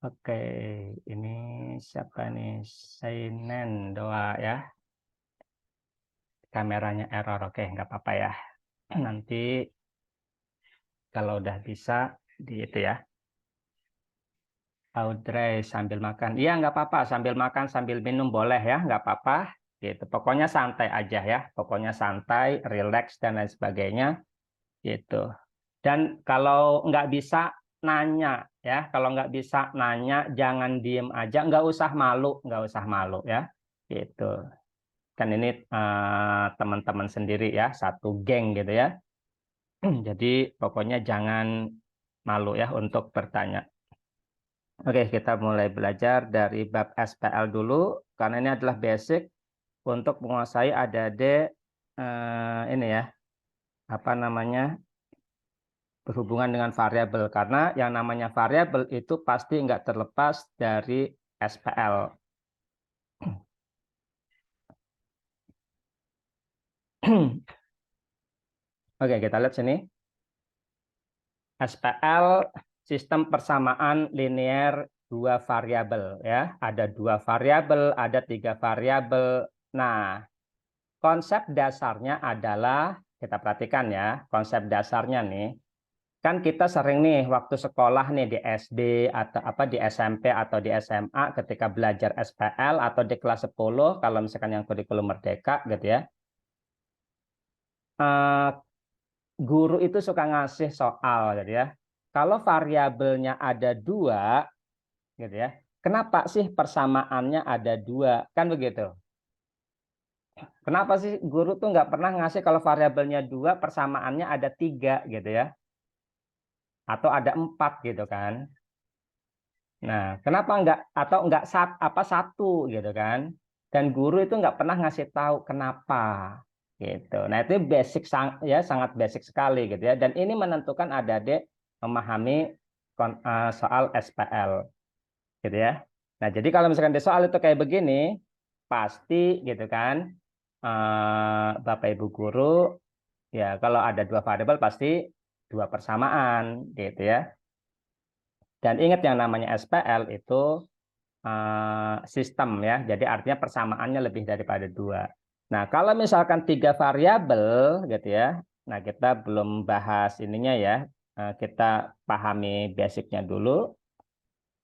Oke, ini siapa nih? Seinen doa ya. Kameranya error. Oke, nggak apa-apa ya. Nanti kalau udah bisa di itu ya. Audrey sambil makan. Iya, nggak apa-apa. Sambil makan, sambil minum boleh ya. Nggak apa-apa. Gitu. Pokoknya santai aja ya. Pokoknya santai, relax, dan lain sebagainya. Gitu. Dan kalau nggak bisa nanya ya. Kalau nggak bisa nanya, jangan diem aja. Nggak usah malu. Nggak usah malu ya. Gitu. Kan ini teman-teman sendiri ya, satu geng gitu ya. Jadi pokoknya jangan malu ya untuk bertanya. Oke, kita mulai belajar dari bab SPL dulu, karena ini adalah basic untuk menguasai adik-adik ini ya, apa namanya, berhubungan dengan variabel. Karena yang namanya variabel itu pasti nggak terlepas dari SPL. Oke, kita lihat sini. SPL sistem persamaan linear dua variabel ya. Ada dua variabel, ada tiga variabel. Nah, konsep dasarnya adalah kita perhatikan ya, konsep dasarnya nih. Kan kita sering nih waktu sekolah nih di SD atau apa di SMP atau di SMA ketika belajar SPL atau di kelas 10 kalau misalkan yang kurikulum merdeka gitu ya. Eh, Guru itu suka ngasih soal gitu ya. Kalau variabelnya ada dua, gitu ya. Kenapa sih persamaannya ada dua? Kan begitu. Kenapa sih guru tuh nggak pernah ngasih kalau variabelnya dua, persamaannya ada tiga gitu ya? Atau ada empat gitu kan? Nah, kenapa nggak atau nggak apa satu gitu kan? Dan guru itu nggak pernah ngasih tahu kenapa gitu. Nah, itu basic ya sangat basic sekali gitu ya. Dan ini menentukan adik-adik memahami soal SPL gitu ya. Nah, jadi kalau misalkan di soal itu kayak begini, pasti gitu kan, Bapak Ibu guru ya kalau ada dua variabel pasti dua persamaan gitu ya. Dan ingat yang namanya SPL itu sistem ya, jadi artinya persamaannya lebih daripada dua. Nah, kalau misalkan tiga variabel gitu ya, nah kita belum bahas ininya ya, kita pahami basicnya dulu.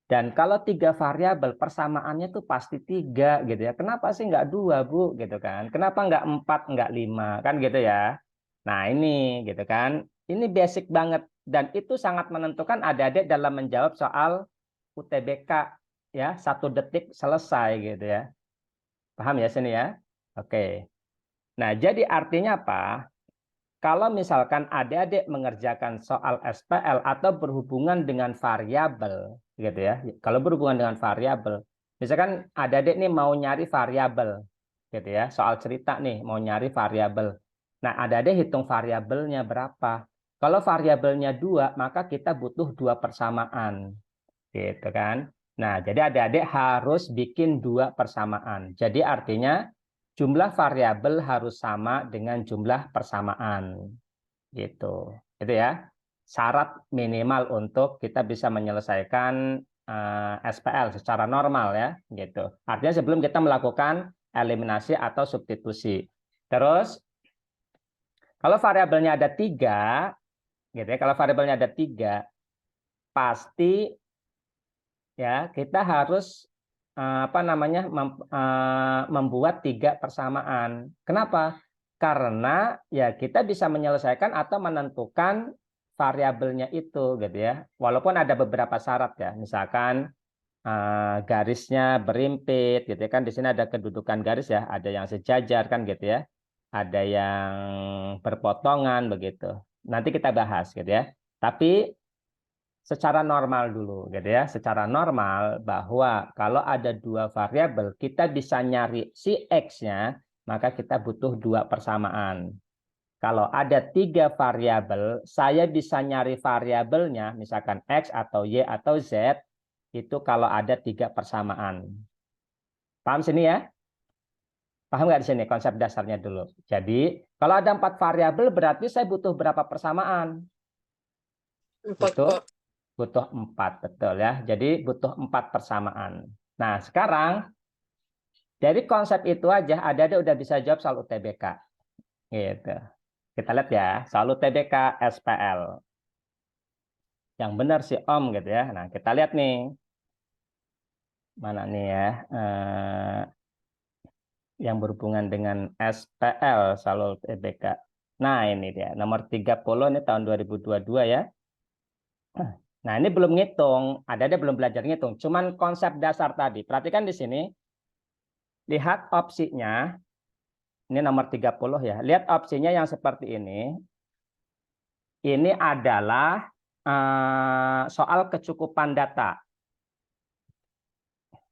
Dan kalau tiga variabel persamaannya tuh pasti tiga gitu ya. Kenapa sih nggak dua, Bu? Gitu kan. Kenapa nggak empat, nggak lima? Kan gitu ya. Nah ini gitu kan. Ini basic banget. Dan itu sangat menentukan adik-adik dalam menjawab soal UTBK. Ya, 1 detik selesai gitu ya. Paham ya sini ya? Oke. Nah jadi artinya apa? Kalau misalkan adik-adik mengerjakan soal SPL atau berhubungan dengan variabel, gitu ya. Kalau berhubungan dengan variabel, misalkan adik-adik nih mau nyari variabel, gitu ya. Soal cerita nih mau nyari variabel. Nah, adik-adik hitung variabelnya berapa. Kalau variabelnya dua, maka kita butuh dua persamaan, gitu kan. Nah, jadi adik-adik harus bikin dua persamaan. Jadi artinya jumlah variabel harus sama dengan jumlah persamaan. Gitu. Itu ya. Syarat minimal untuk kita bisa menyelesaikan SPL secara normal ya, gitu. Artinya sebelum kita melakukan eliminasi atau substitusi. Terus kalau variabelnya ada tiga, gitu ya. Kalau variabelnya ada tiga, pasti ya kita harus apa namanya membuat tiga persamaan. Kenapa? Karena ya kita bisa menyelesaikan atau menentukan variabelnya itu gitu ya. Walaupun ada beberapa syarat ya. Misalkan garisnya berimpit gitu ya kan, di sini ada kedudukan garis ya, ada yang sejajar kan gitu ya. Ada yang berpotongan begitu. Nanti kita bahas gitu ya. Tapi secara normal dulu gitu ya. Secara normal bahwa kalau ada dua variabel kita bisa nyari si X-nya, maka kita butuh dua persamaan. Kalau ada tiga variabel, saya bisa nyari variabelnya, misalkan X atau Y atau Z, itu kalau ada tiga persamaan. Paham sini ya? Paham nggak di sini konsep dasarnya dulu? Jadi, kalau ada 4 variabel berarti saya butuh berapa persamaan? Empat, Butuh Pak. Butuh 4, betul ya. Jadi butuh 4 persamaan. Nah, sekarang dari konsep itu aja ada udah bisa jawab soal UTBK. Gitu. Kita lihat ya, soal UTBK SPL. Yang benar si Om gitu ya. Nah, kita lihat nih. Mana nih ya? Yang berhubungan dengan SPL soal UTBK. Nah, ini dia. Nomor 30 ini tahun 2022 ya. Nah, ini belum ngitung. Ada belum belajar ngitung. Cuman konsep dasar tadi. Perhatikan di sini. Lihat opsinya. Ini nomor 30 ya. Lihat opsinya yang seperti ini. Ini adalah soal kecukupan data.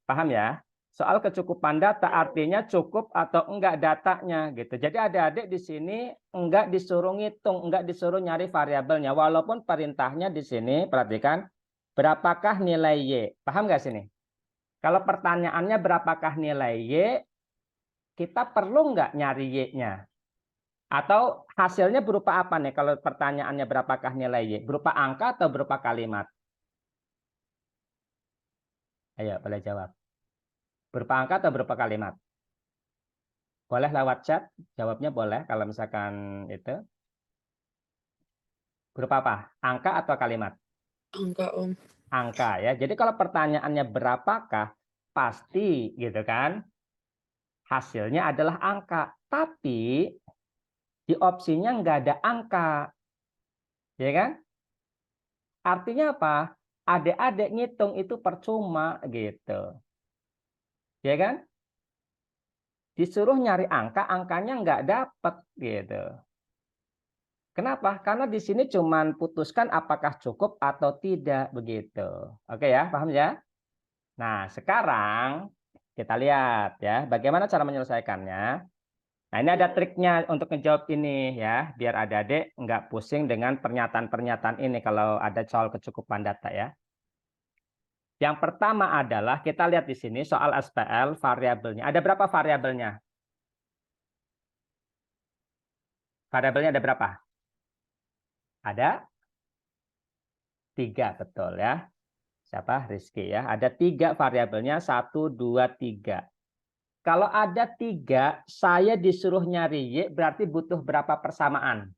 Paham ya? Soal kecukupan data artinya cukup atau enggak datanya gitu. Jadi adik-adik di sini enggak disuruh ngitung, enggak disuruh nyari variabelnya. Walaupun perintahnya di sini, perhatikan, berapakah nilai Y? Paham nggak sini? Kalau pertanyaannya berapakah nilai Y, kita perlu nggak nyari Y-nya? Atau hasilnya berupa apa nih? Kalau pertanyaannya berapakah nilai Y? Berupa angka atau berupa kalimat? Ayo, boleh jawab. Berupa angka atau berupa kalimat? Boleh lewat chat, jawabnya boleh kalau misalkan itu. Berupa apa? Angka atau kalimat? Angka, Om. Angka ya. Jadi kalau pertanyaannya berapakah, pasti gitu kan. Hasilnya adalah angka. Tapi di opsinya nggak ada angka. Ya kan? Artinya apa? Adik-adik ngitung itu percuma gitu. Ya kan? Disuruh nyari angka, angkanya nggak dapet gitu. Kenapa? Karena di sini cuma putuskan apakah cukup atau tidak begitu. Oke ya, paham ya? Nah, sekarang kita lihat ya, bagaimana cara menyelesaikannya. Nah, ini ada triknya untuk menjawab ini ya, biar adik-adik nggak pusing dengan pernyataan-pernyataan ini kalau ada soal kecukupan data ya. Yang pertama adalah kita lihat di sini soal SPL variabelnya. Ada berapa variabelnya? Variabelnya ada berapa? Ada 3, betul ya. Siapa? Rizky ya. Ada 3 variabelnya, 1, 2, 3. Kalau ada 3, saya disuruh nyari Y, berarti butuh berapa persamaan?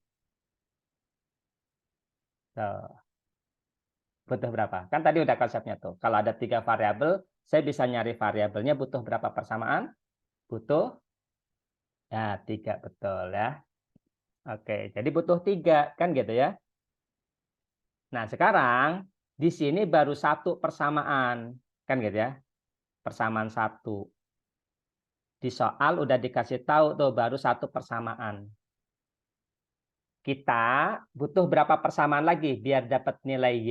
Tuh. Butuh berapa? Kan tadi udah konsepnya tuh. Kalau ada 3 variabel, saya bisa nyari variabelnya butuh berapa persamaan? Butuh ya 3, betul ya. Oke, jadi butuh 3 kan gitu ya. Nah, sekarang di sini baru 1 persamaan kan gitu ya. Persamaan 1. Di soal udah dikasih tahu tuh baru 1 persamaan. Kita butuh berapa persamaan lagi biar dapat nilai Y?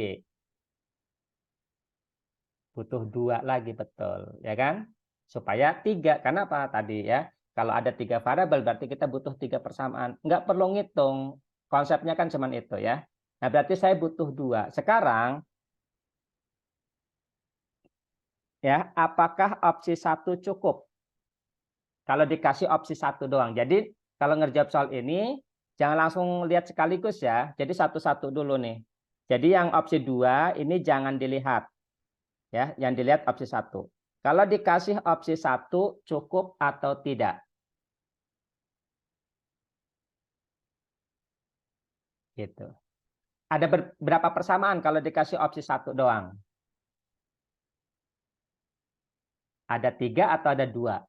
Butuh 2 lagi, betul. Ya kan? Supaya 3. Karena apa tadi ya? Kalau ada 3 variabel berarti kita butuh 3 persamaan. Nggak perlu ngitung. Konsepnya kan cuma itu ya. Nah, berarti saya butuh 2. Sekarang, ya, apakah opsi 1 cukup? Kalau dikasih opsi 1 doang. Jadi, kalau ngerjawab soal ini, jangan langsung lihat sekaligus ya. Jadi, satu-satu dulu nih. Jadi, yang opsi 2 ini jangan dilihat. Ya, yang dilihat opsi 1. Kalau dikasih opsi 1 cukup atau tidak? Gitu. Ada berapa persamaan kalau dikasih opsi 1 doang? Ada 3 atau ada 2?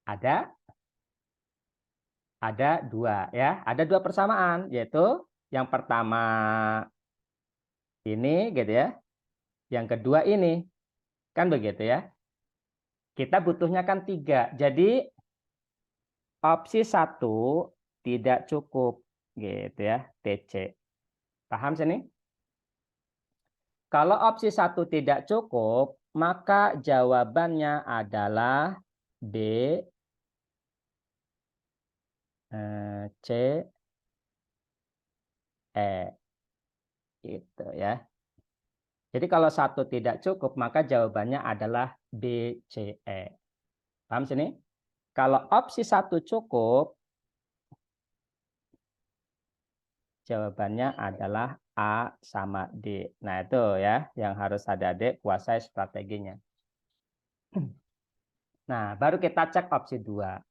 Ada 2 ya. Ada 2 persamaan, yaitu yang pertama ini gitu ya. Yang kedua ini. Kan begitu ya. Kita butuhnya kan 3. Jadi opsi 1 tidak cukup gitu ya, TC. Paham sini? Kalau opsi 1 tidak cukup, maka jawabannya adalah B, C, E. Gitu ya. Jadi kalau 1 tidak cukup, maka jawabannya adalah B, C, E. Paham sini? Kalau opsi 1 cukup, Jawabannya adalah A sama D. Nah, itu ya yang harus adik-adik kuasai strateginya. Nah, baru kita cek opsi 2.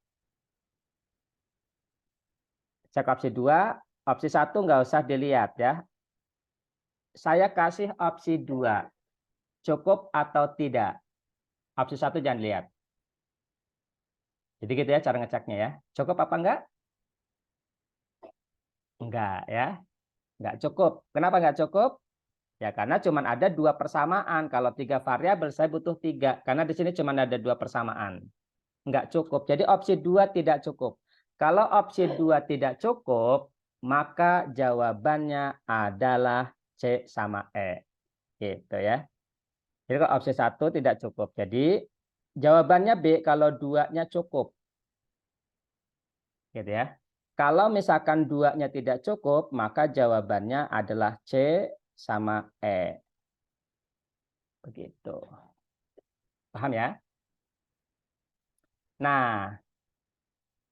Cek opsi 2, opsi 1 nggak usah dilihat ya. Saya kasih opsi 2, cukup atau tidak. Opsi 1 jangan lihat. Jadi gitu ya cara ngeceknya ya. Cukup apa enggak? Enggak ya. Enggak cukup. Kenapa enggak cukup? Ya karena cuma ada 2 persamaan. Kalau 3 variabel saya butuh 3. Karena di sini cuma ada 2 persamaan. Enggak cukup. Jadi opsi 2 tidak cukup. Kalau opsi 2 tidak cukup, maka jawabannya adalah C sama E. Gitu ya. Jadi kalau opsi 1 tidak cukup. Jadi jawabannya B kalau 2-nya cukup. Gitu ya. Kalau misalkan 2-nya tidak cukup, maka jawabannya adalah C sama E. Begitu. Paham ya? Nah,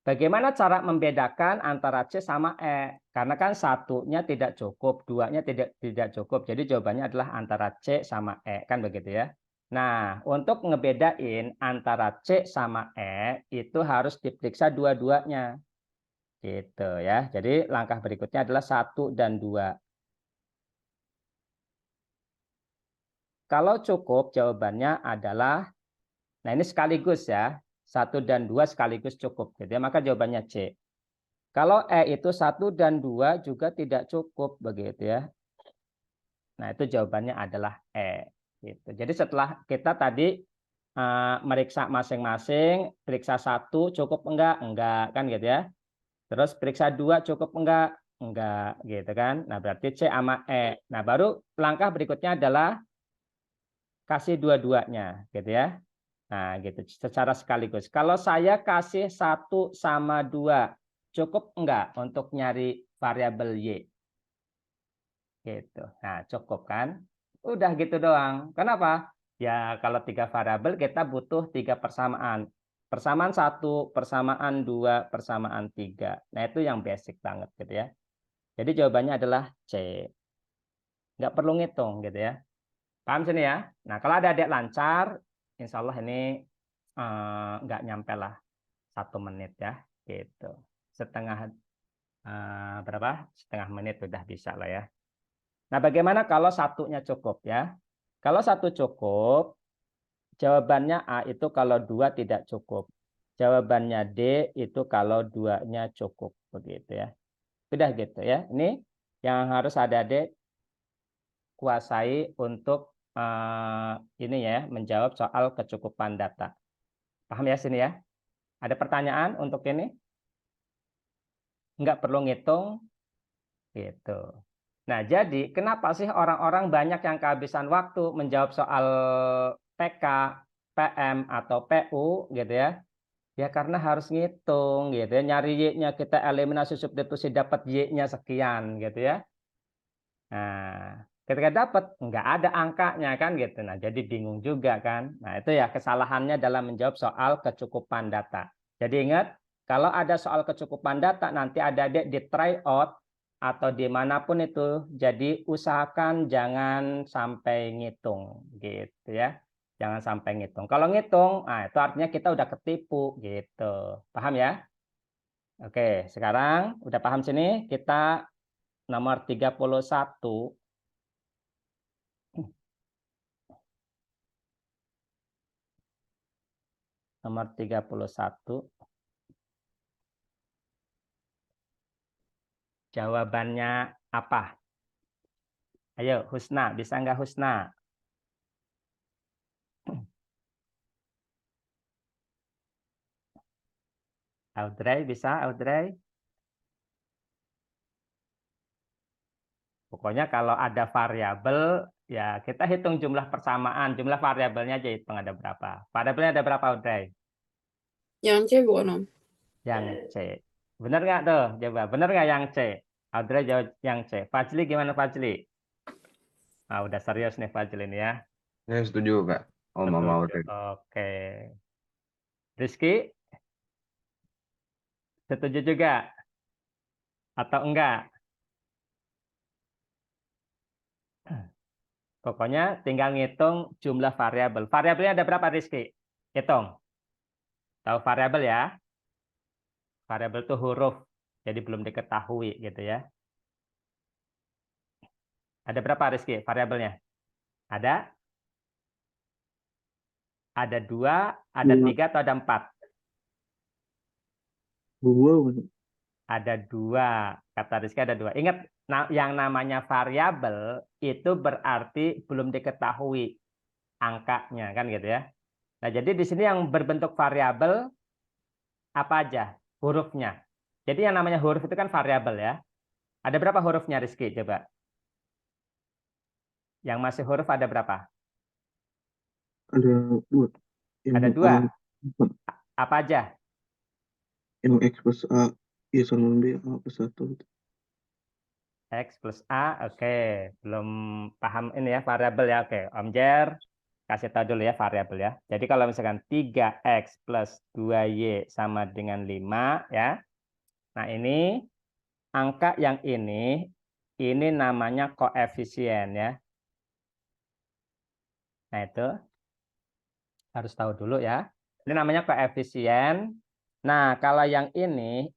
bagaimana cara membedakan antara C sama E? Karena kan satunya tidak cukup, 2-nya tidak cukup. Jadi jawabannya adalah antara C sama E. Kan begitu ya? Nah, untuk ngebedain antara C sama E, itu harus diperiksa dua-duanya. Gitu ya. Jadi langkah berikutnya adalah 1 dan 2. Kalau cukup, jawabannya adalah, nah ini sekaligus ya, 1 dan 2 sekaligus cukup. Gitu ya. Maka jawabannya C. Kalau E itu 1 dan 2 juga tidak cukup. Begitu ya. Nah itu jawabannya adalah E. Gitu. Jadi setelah kita tadi meriksa masing-masing, periksa 1 cukup enggak? Enggak, kan gitu ya. Terus periksa 2 cukup enggak? Enggak, gitu kan. Nah berarti C sama E. Nah baru langkah berikutnya adalah kasih dua-duanya, gitu ya. Nah, gitu, secara sekaligus. Kalau saya kasih 1 sama 2, cukup enggak untuk nyari variabel Y? Gitu. Nah, cukup kan? Udah gitu doang. Kenapa? Ya, kalau 3 variabel kita butuh 3 persamaan. Persamaan 1, persamaan 2, persamaan 3. Nah, itu yang basic banget gitu ya. Jadi jawabannya adalah C. Nggak perlu ngitung gitu ya. Paham sini ya? Nah, kalau ada adik lancar, insya Allah ini nggak nyampe lah 1 menit ya, gitu. Setengah berapa? Setengah menit sudah bisa lah ya. Nah, bagaimana kalau satunya cukup ya? Kalau 1 cukup, jawabannya A itu kalau 2 tidak cukup. Jawabannya D itu kalau 2-nya cukup, begitu ya. Sudah gitu ya. Ini yang harus adik-adik kuasai untuk ini ya, menjawab soal kecukupan data. Paham ya sini ya? Ada pertanyaan untuk ini? Nggak perlu ngitung, gitu. Nah, jadi kenapa sih orang-orang banyak yang kehabisan waktu menjawab soal PK, PM, atau PU, gitu ya? Ya karena harus ngitung, gitu ya. Nyari Y-nya, kita eliminasi substitusi dapat Y-nya sekian, gitu ya. Nah, ketika dapat nggak ada angkanya kan gitu. Nah, jadi bingung juga kan. Nah, itu ya kesalahannya dalam menjawab soal kecukupan data. Jadi ingat, kalau ada soal kecukupan data nanti ada di try out atau dimanapun itu. Jadi usahakan jangan sampai ngitung gitu ya. Jangan sampai ngitung. Kalau ngitung, nah itu artinya kita udah ketipu gitu. Paham ya? Oke, sekarang udah paham sini, kita nomor 31. Nomor 31. Jawabannya apa? Ayo, Husna. Bisa nggak Husna? Audrey, bisa Audrey? Pokoknya kalau ada variabel, ya kita hitung jumlah persamaan. Jumlah variabelnya aja hitung ada berapa. Variabelnya ada berapa Audrey? Yang C bukan Om? Yang C. Benar nggak tuh? Coba, benar nggak yang C? Audrey jawab yang C. Fajli gimana Fajli? Ah, udah serius nih Fajli ini ya. Saya setuju, Kak. Om mau Setuju. Oke. Rizky, setuju juga? Atau enggak? Pokoknya tinggal ngitung jumlah variabel. Variabelnya ada berapa, Rizky? Hitung. Tahu variabel ya? Variabel itu huruf, jadi belum diketahui gitu ya. Ada berapa, Rizky, variabelnya? Ada? Ada 2, ada 3, atau ada 4? 2. Ada 2. Kata Rizky ada 2. Ingat, yang namanya variabel itu berarti belum diketahui angkanya, kan gitu ya. Nah, jadi di sini yang berbentuk variabel apa aja? Hurufnya. Jadi yang namanya huruf itu kan variabel ya. Ada berapa hurufnya, Rizky? Coba. Yang masih huruf ada berapa? Ada 2. Ada 2. Apa aja? Yang X plus A, Y sama B, A plus 1. X plus A, oke. Belum paham ini ya, variabel ya. Oke, Om Jer, kasih tahu dulu ya variabel ya. Jadi kalau misalkan 3X plus 2Y sama dengan 5 ya. Nah ini, angka yang ini namanya koefisien ya. Nah itu, harus tahu dulu ya. Ini namanya koefisien. Nah kalau yang ini,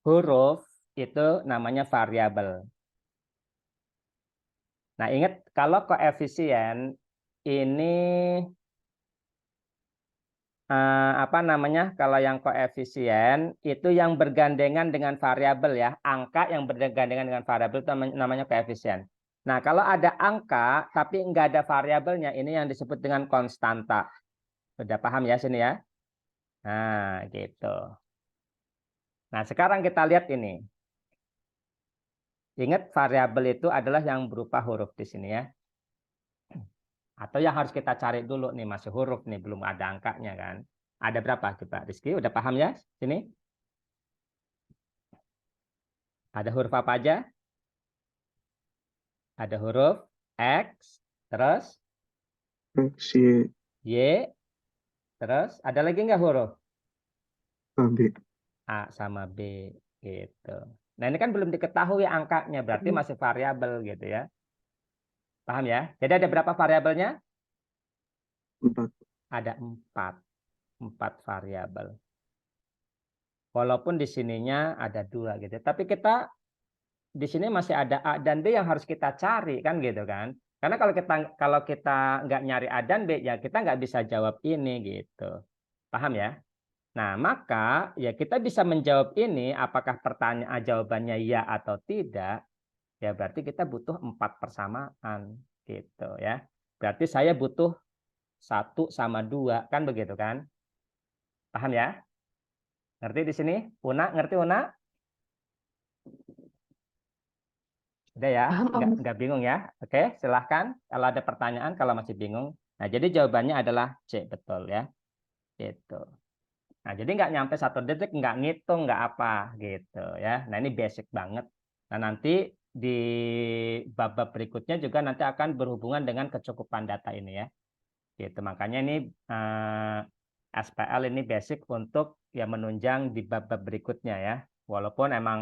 huruf, itu namanya variabel. Nah, ingat kalau koefisien ini apa namanya? Kalau yang koefisien itu yang bergandengan dengan variabel ya, angka yang bergandengan dengan variabel itu namanya koefisien. Nah, kalau ada angka tapi nggak ada variabelnya, ini yang disebut dengan konstanta. Sudah paham ya sini ya? Nah, gitu. Nah, sekarang kita lihat ini. Ingat variabel itu adalah yang berupa huruf di sini ya. Atau yang harus kita cari dulu nih, masih huruf nih, belum ada angkanya kan. Ada berapa coba, Rizky? Udah paham ya sini? Ada huruf apa aja? Ada huruf X, terus X, Y, Y, terus ada lagi nggak huruf? A, B. A sama B gitu. Nah ini kan belum diketahui angkanya, berarti masih variabel gitu ya. Paham ya? Jadi ada berapa variabelnya? 4. Ada 4 variabel. Walaupun di sininya ada 2 gitu. Tapi kita di sini masih ada A dan B yang harus kita cari kan gitu kan. Karena kalau kita nggak nyari A dan B ya kita nggak bisa jawab ini gitu. Paham ya? Nah, maka ya kita bisa menjawab ini apakah pertanyaan jawabannya ya atau tidak. Ya berarti kita butuh 4 persamaan gitu ya. Berarti saya butuh 1 sama 2 kan begitu kan? Paham ya? Ngerti di sini? Una, ngerti Una? Udah ya, Paham, Om. nggak bingung ya. Oke, silahkan kalau ada pertanyaan kalau masih bingung. Nah, jadi jawabannya adalah C, betul ya. Gitu. Nah, jadi nggak nyampe 1 detik, nggak ngitung, nggak apa gitu ya. Nah, ini basic banget. Nah, nanti di bab-bab berikutnya juga nanti akan berhubungan dengan kecukupan data ini ya. Gitu. Makanya ini SPL ini basic untuk ya menunjang di bab-bab berikutnya ya. Walaupun emang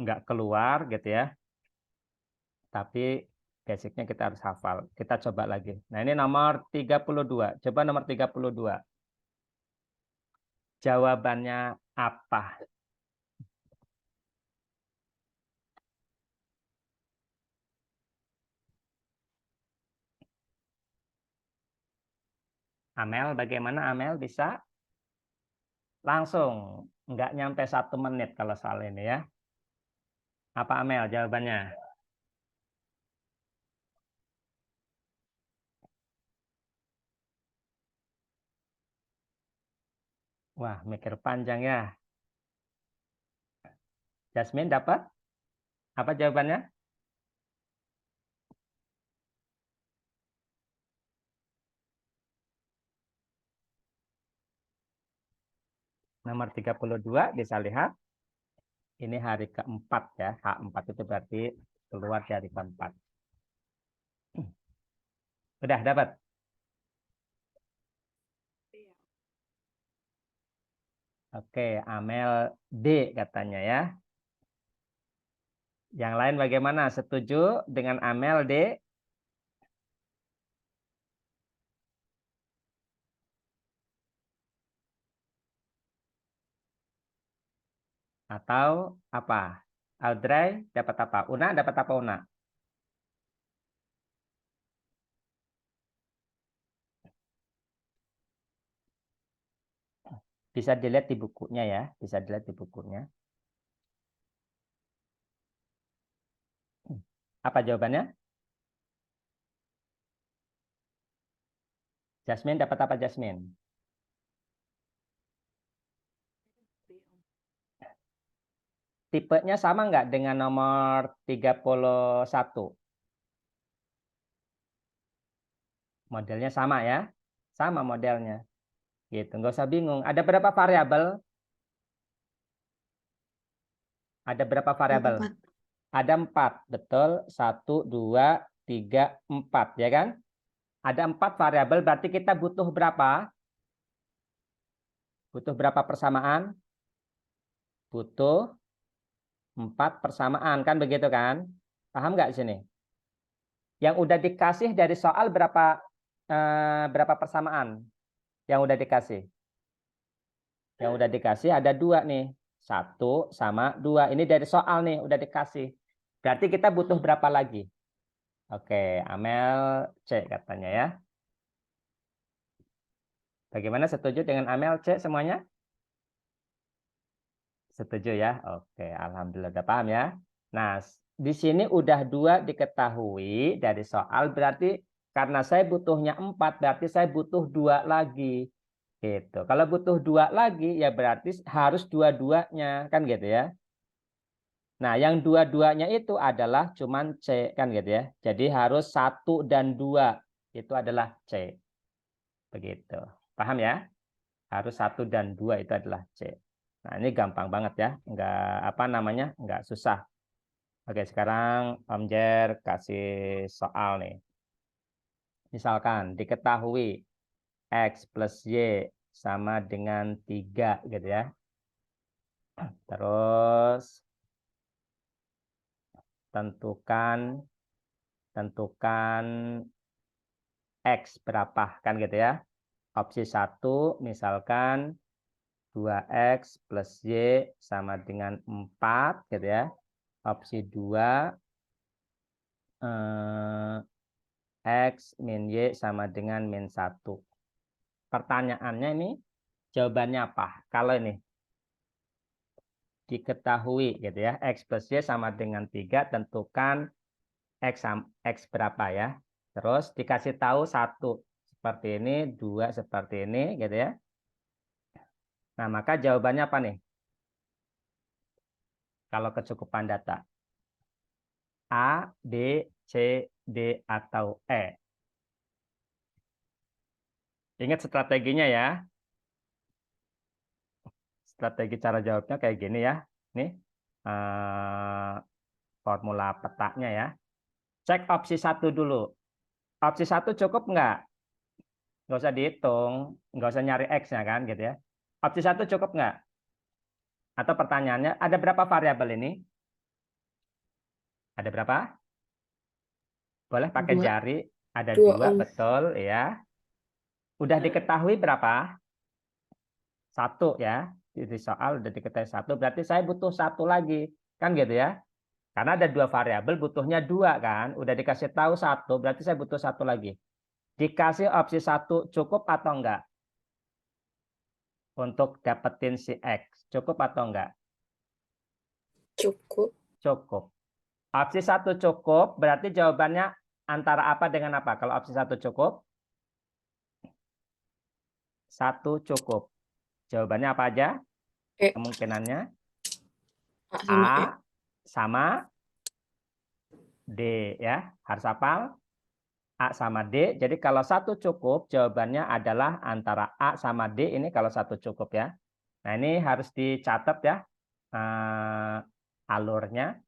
nggak keluar gitu ya. Tapi basicnya kita harus hafal. Kita coba lagi. Nah, ini nomor 32. Coba nomor 32. Jawabannya apa? Amel, bagaimana Amel bisa? Langsung. Nggak nyampe 1 menit kalau soal ini ya. Apa Amel jawabannya? Wah, mikir panjang ya. Jasmine dapat? Apa jawabannya? Nomor 32 bisa lihat. Ini hari keempat ya. H4 itu berarti keluar dari keempat. Udah dapat? Oke, Amel D katanya ya. Yang lain bagaimana? Setuju dengan Amel D? Atau apa? Audrey dapat apa? Una dapat apa, Una? Bisa dilihat di bukunya ya, bisa dilihat di bukunya. Apa jawabannya? Jasmine dapat apa, Jasmine? Tipenya sama nggak dengan nomor 31? Modelnya sama ya? Sama modelnya. Gitu, nggak usah bingung. Ada berapa variabel? Ada berapa variabel? Empat. Ada 4, betul. 1, 2, 3, 4, ya kan? Ada 4 variabel, berarti kita butuh berapa? Butuh berapa persamaan? Butuh 4 persamaan, kan begitu kan? Paham nggak di sini? Yang udah dikasih dari soal berapa persamaan? Yang udah dikasih? Yang udah dikasih ada 2 nih. 1 sama 2. Ini dari soal nih, udah dikasih. Berarti kita butuh berapa lagi? Oke, Amel C katanya ya. Bagaimana, setuju dengan Amel C semuanya? Setuju ya? Oke, alhamdulillah udah paham ya. Nah, di sini udah 2 diketahui dari soal, berarti karena saya butuhnya 4, berarti saya butuh 2 lagi. Gitu. Kalau butuh 2 lagi, ya berarti harus dua-duanya, kan gitu ya. Nah, yang dua-duanya itu adalah cuman C, kan gitu ya. Jadi harus 1 dan 2 itu adalah C. Begitu. Paham ya? Harus 1 dan 2 itu adalah C. Nah, ini gampang banget ya. Enggak apa namanya? Enggak susah. Oke, sekarang Om Jer kasih soal nih. Misalkan diketahui X plus Y sama dengan 3 gitu ya. Terus tentukan X berapa, kan gitu ya. Opsi 1 misalkan 2X plus Y sama dengan 4 gitu ya. Opsi 2 X min Y sama dengan min 1. Pertanyaannya ini jawabannya apa? Kalau ini diketahui gitu ya, X plus Y sama dengan 3, tentukan X berapa ya. Terus dikasih tahu 1 seperti ini, 2 seperti ini gitu ya. Nah, maka jawabannya apa nih? Kalau kecukupan data. A, B, C, D, atau E. Ingat strateginya ya. Strategi cara jawabnya kayak gini ya. Nih, formula petanya ya. Cek opsi 1 dulu. Opsi 1 cukup nggak? Nggak usah dihitung. Nggak usah nyari X-nya kan gitu ya. Opsi 1 cukup nggak? Atau pertanyaannya, ada berapa variabel ini? Ada berapa? Boleh pakai 2. jari. Ada 2, 2, Om. betul ya. Udah diketahui berapa? 1 ya. Di soal udah diketahui 1, berarti saya butuh 1 lagi. Kan gitu ya. Karena ada 2 variabel, butuhnya 2 kan. Udah dikasih tahu 1, berarti saya butuh 1 lagi. Dikasih opsi 1 cukup atau enggak? Untuk dapetin si X. Cukup atau enggak? Cukup. Cukup. Opsi 1 cukup, berarti jawabannya antara apa dengan apa? Kalau opsi 1 cukup, 1 cukup. Jawabannya apa aja? E. Kemungkinannya A sama E. A sama D ya. Harus hafal A sama D. Jadi kalau 1 cukup, jawabannya adalah antara A sama D ini kalau 1 cukup ya. Nah, ini harus dicatat ya alurnya.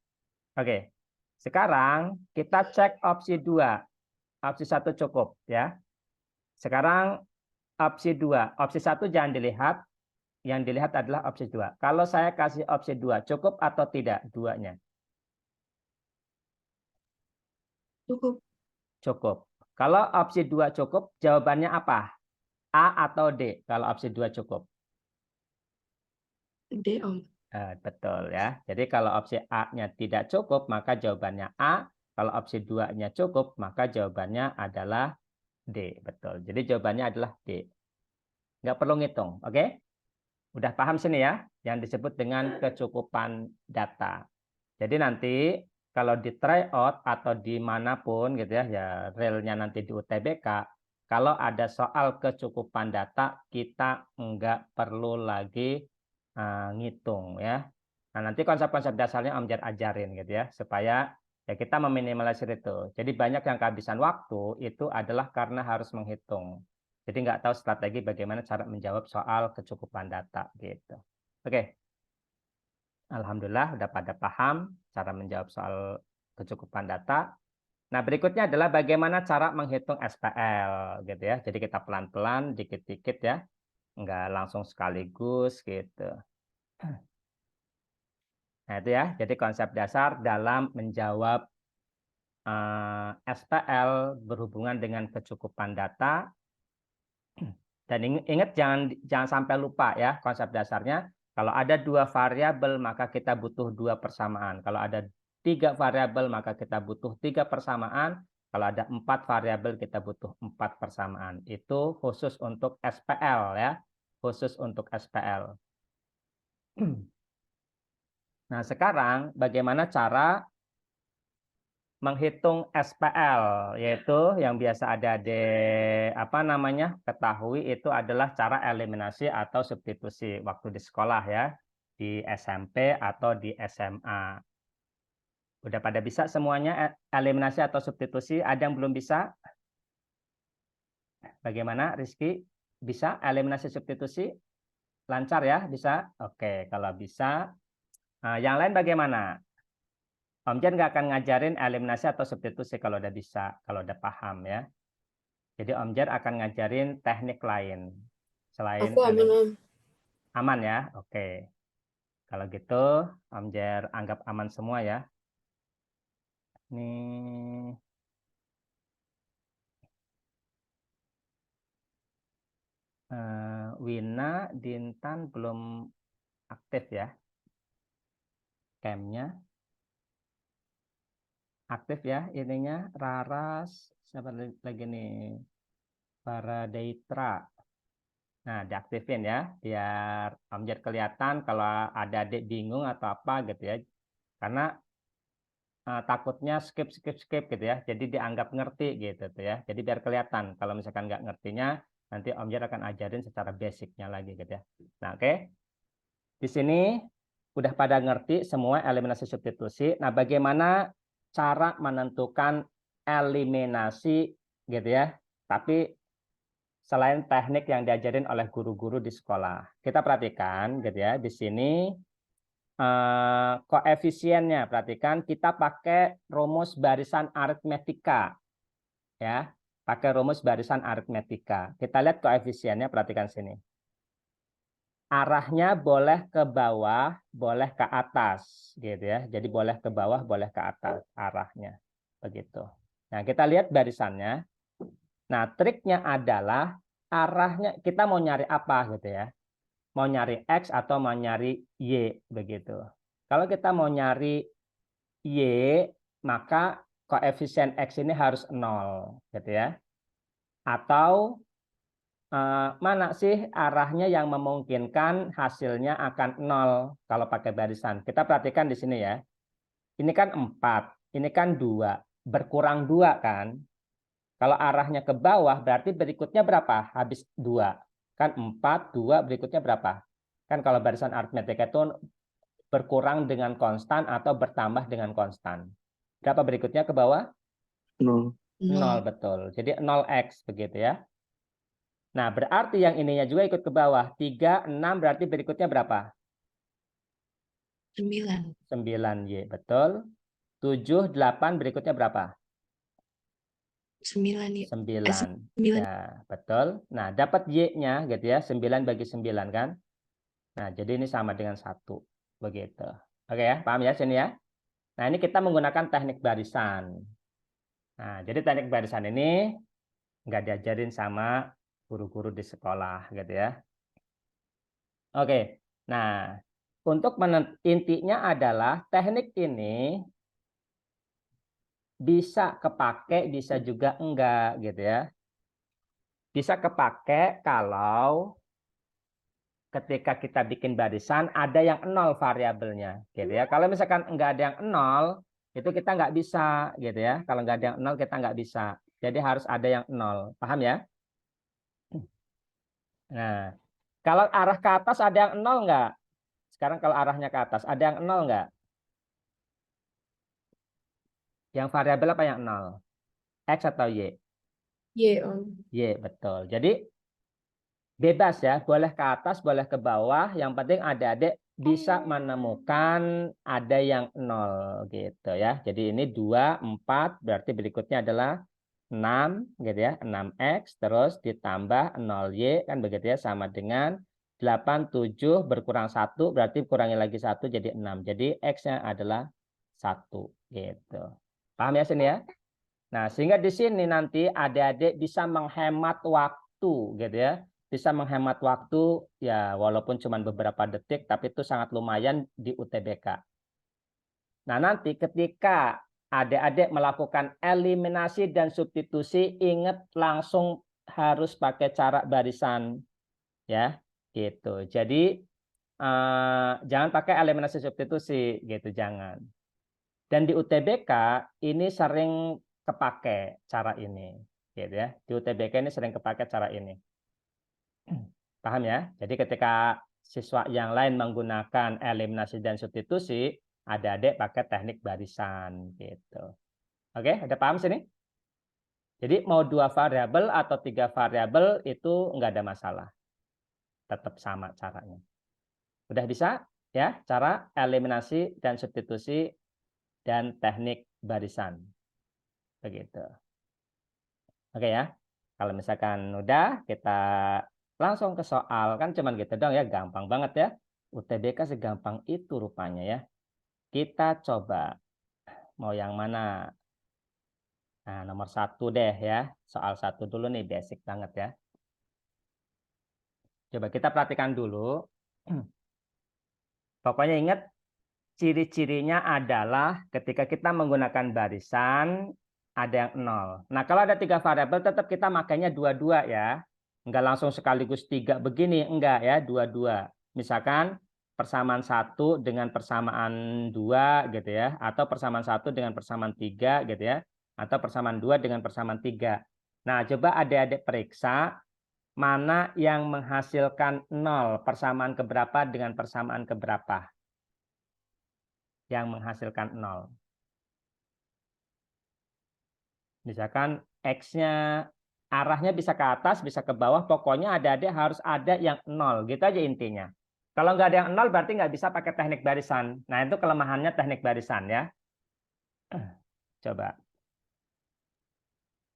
Oke. Sekarang kita cek opsi 2. Opsi 1 cukup ya. Sekarang opsi 2. Opsi 1 jangan dilihat. Yang dilihat adalah opsi 2. Kalau saya kasih opsi 2, cukup atau tidak duanya? Cukup. Cukup. Kalau opsi 2 cukup, jawabannya apa? A atau D kalau opsi 2 cukup? D, Om. Betul ya. Jadi kalau opsi A-nya tidak cukup, maka jawabannya A. Kalau opsi 2-nya cukup, maka jawabannya adalah D. Betul. Jadi jawabannya adalah D. Nggak perlu ngitung, oke? Udah paham sini ya, yang disebut dengan kecukupan data. Jadi nanti kalau di tryout atau dimanapun gitu ya, ya realnya nanti di UTBK, kalau ada soal kecukupan data, kita nggak perlu lagi ngitung ya. Nah nanti konsep-konsep dasarnya Om Jar ajarin gitu ya, supaya ya kita meminimalisir itu. Jadi banyak yang kehabisan waktu itu adalah karena harus menghitung. Jadi nggak tahu strategi bagaimana cara menjawab soal kecukupan data gitu. Oke, alhamdulillah udah pada paham cara menjawab soal kecukupan data. Nah berikutnya adalah bagaimana cara menghitung SPL gitu ya. Jadi kita pelan-pelan, dikit-dikit ya, nggak langsung sekaligus gitu. Nah itu ya, jadi konsep dasar dalam menjawab SPL berhubungan dengan kecukupan data. Dan ingat jangan sampai lupa ya konsep dasarnya. Kalau ada 2 variabel maka kita butuh 2 persamaan. Kalau ada 3 variabel maka kita butuh 3 persamaan. Kalau ada 4 variabel kita butuh 4 persamaan. Itu khusus untuk SPL ya. Khusus untuk SPL. Nah, sekarang bagaimana cara menghitung SPL, yaitu yang biasa ada di ketahui itu adalah cara eliminasi atau substitusi waktu di sekolah ya, di SMP atau di SMA. Udah pada bisa semuanya eliminasi atau substitusi? Ada yang belum bisa? Bagaimana Rizky? Bisa eliminasi substitusi? Lancar ya? Bisa? Oke, kalau bisa. Nah, yang lain bagaimana? Om Jan nggak akan ngajarin eliminasi atau substitusi kalau udah bisa, kalau udah paham ya. Jadi Om Jan akan ngajarin teknik lain selain Aku aman, Om. aman ya. Oke. Kalau gitu Om Jan anggap aman semua ya. Nih. Wina, Dintan belum aktif ya. Camnya aktif ya ininya. Raras, siapa lagi nih? Para Deitra. Nah, diaktifin ya, biar Om Jan kelihatan kalau ada adik bingung atau apa gitu ya. Karena takutnya skip gitu ya. Jadi dianggap ngerti gitu tuh ya. Jadi biar kelihatan. Kalau misalkan nggak ngertinya, nanti Om Jan akan ajarin secara basicnya lagi gitu ya. Nah, oke. Di sini udah pada ngerti semua eliminasi substitusi. Nah, bagaimana cara menentukan eliminasi gitu ya. Tapi selain teknik yang diajarin oleh guru-guru di sekolah. Kita perhatikan gitu ya, di sini koefisiennya, perhatikan kita pakai rumus barisan aritmetika ya, pakai rumus barisan aritmetika. Kita lihat koefisiennya, perhatikan sini. Arahnya boleh ke bawah, boleh ke atas gitu ya. Jadi boleh ke bawah, boleh ke atas arahnya. Begitu. Nah, kita lihat barisannya. Nah, triknya adalah arahnya kita mau nyari apa gitu ya. Mau nyari X atau mau nyari Y begitu. Kalau kita mau nyari Y, maka koefisien X ini harus 0 gitu ya. Atau mana sih arahnya yang memungkinkan hasilnya akan 0 kalau pakai barisan. Kita perhatikan di sini ya. Ini kan 4, ini kan 2, berkurang 2 kan. Kalau arahnya ke bawah berarti berikutnya berapa? Habis 2. Kan 4, 2 berikutnya berapa? Kan kalau barisan aritmetika itu berkurang dengan konstan atau bertambah dengan konstan. Berapa berikutnya ke bawah? 0. 0, betul. Jadi 0x begitu ya. Nah, berarti yang ininya juga ikut ke bawah. 3, 6 berarti berikutnya berapa? 9. 9y, betul. 7, 8 berikutnya berapa? 9 ya. 9. 9. Ya, betul. Nah, dapat y-nya gitu ya, 9 bagi 9 kan. Nah, jadi ini sama dengan 1. Begitu. Oke ya, paham ya sini ya? Nah, ini kita menggunakan teknik barisan. Nah, jadi teknik barisan ini nggak diajarin sama guru-guru di sekolah gitu ya. Oke. Nah, intinya adalah teknik ini bisa kepake, bisa juga enggak gitu ya. Bisa kepake kalau ketika kita bikin barisan ada yang 0 variabelnya gitu ya. Kalau misalkan enggak ada yang 0, itu kita nggak bisa gitu ya. Kalau nggak ada yang 0 kita nggak bisa. Jadi harus ada yang 0. Paham ya? Nah, kalau arah ke atas ada yang 0 nggak? Sekarang kalau arahnya ke atas ada yang 0 nggak? Yang variabel apa yang 0? X atau Y? Y, Om. Y, betul. Jadi bebas ya, boleh ke atas, boleh ke bawah. Yang penting adik-adik bisa menemukan ada yang 0 gitu ya. Jadi ini 2, 4, berarti berikutnya adalah 6 gitu ya, 6X terus ditambah 0Y kan begitu ya, sama dengan 8, 7 berkurang 1 berarti kurangi lagi 1 jadi 6. Jadi X-nya adalah 1 gitu. Paham ya sini ya? Nah, sehingga di sini nanti adik-adik bisa menghemat waktu gitu ya. Bisa menghemat waktu ya walaupun cuma beberapa detik tapi itu sangat lumayan di UTBK. Nah, nanti ketika adik-adik melakukan eliminasi dan substitusi, ingat langsung harus pakai cara barisan ya, gitu. Jadi jangan pakai eliminasi substitusi gitu, jangan. Dan di UTBK ini sering kepake cara ini, gitu ya. Di UTBK ini sering kepake cara ini. Paham ya? Jadi ketika siswa yang lain menggunakan eliminasi dan substitusi, adik-adik pakai teknik barisan gitu. Oke, ada paham sini? Jadi mau 2 variabel atau 3 variabel itu nggak ada masalah. Tetap sama caranya. Udah bisa ya cara eliminasi dan substitusi dan teknik barisan. Begitu. Oke ya. Kalau misalkan udah, kita langsung ke soal. Kan cuman gitu dong ya, gampang banget ya. UTBK segampang itu rupanya ya. Kita coba mau yang mana? Nah, nomor 1 deh ya. Soal 1 dulu nih, basic banget ya. Coba kita perhatikan dulu. Pokoknya ingat, ciri-cirinya adalah ketika kita menggunakan barisan, ada yang 0. Nah, kalau ada 3 variabel, tetap kita makainya 2-2 ya. Enggak langsung sekaligus 3 begini, enggak ya, 2-2. Misalkan persamaan 1 dengan persamaan 2 gitu ya, atau persamaan 1 dengan persamaan 3 gitu ya, atau persamaan 2 dengan persamaan 3. Nah, coba adik-adik periksa mana yang menghasilkan 0, persamaan keberapa dengan persamaan keberapa yang menghasilkan 0. Misalkan X-nya arahnya bisa ke atas, bisa ke bawah, pokoknya adik-adik harus ada yang 0, gitu aja intinya. Kalau nggak ada yang 0 berarti nggak bisa pakai teknik barisan. Nah, itu kelemahannya teknik barisan ya. Coba.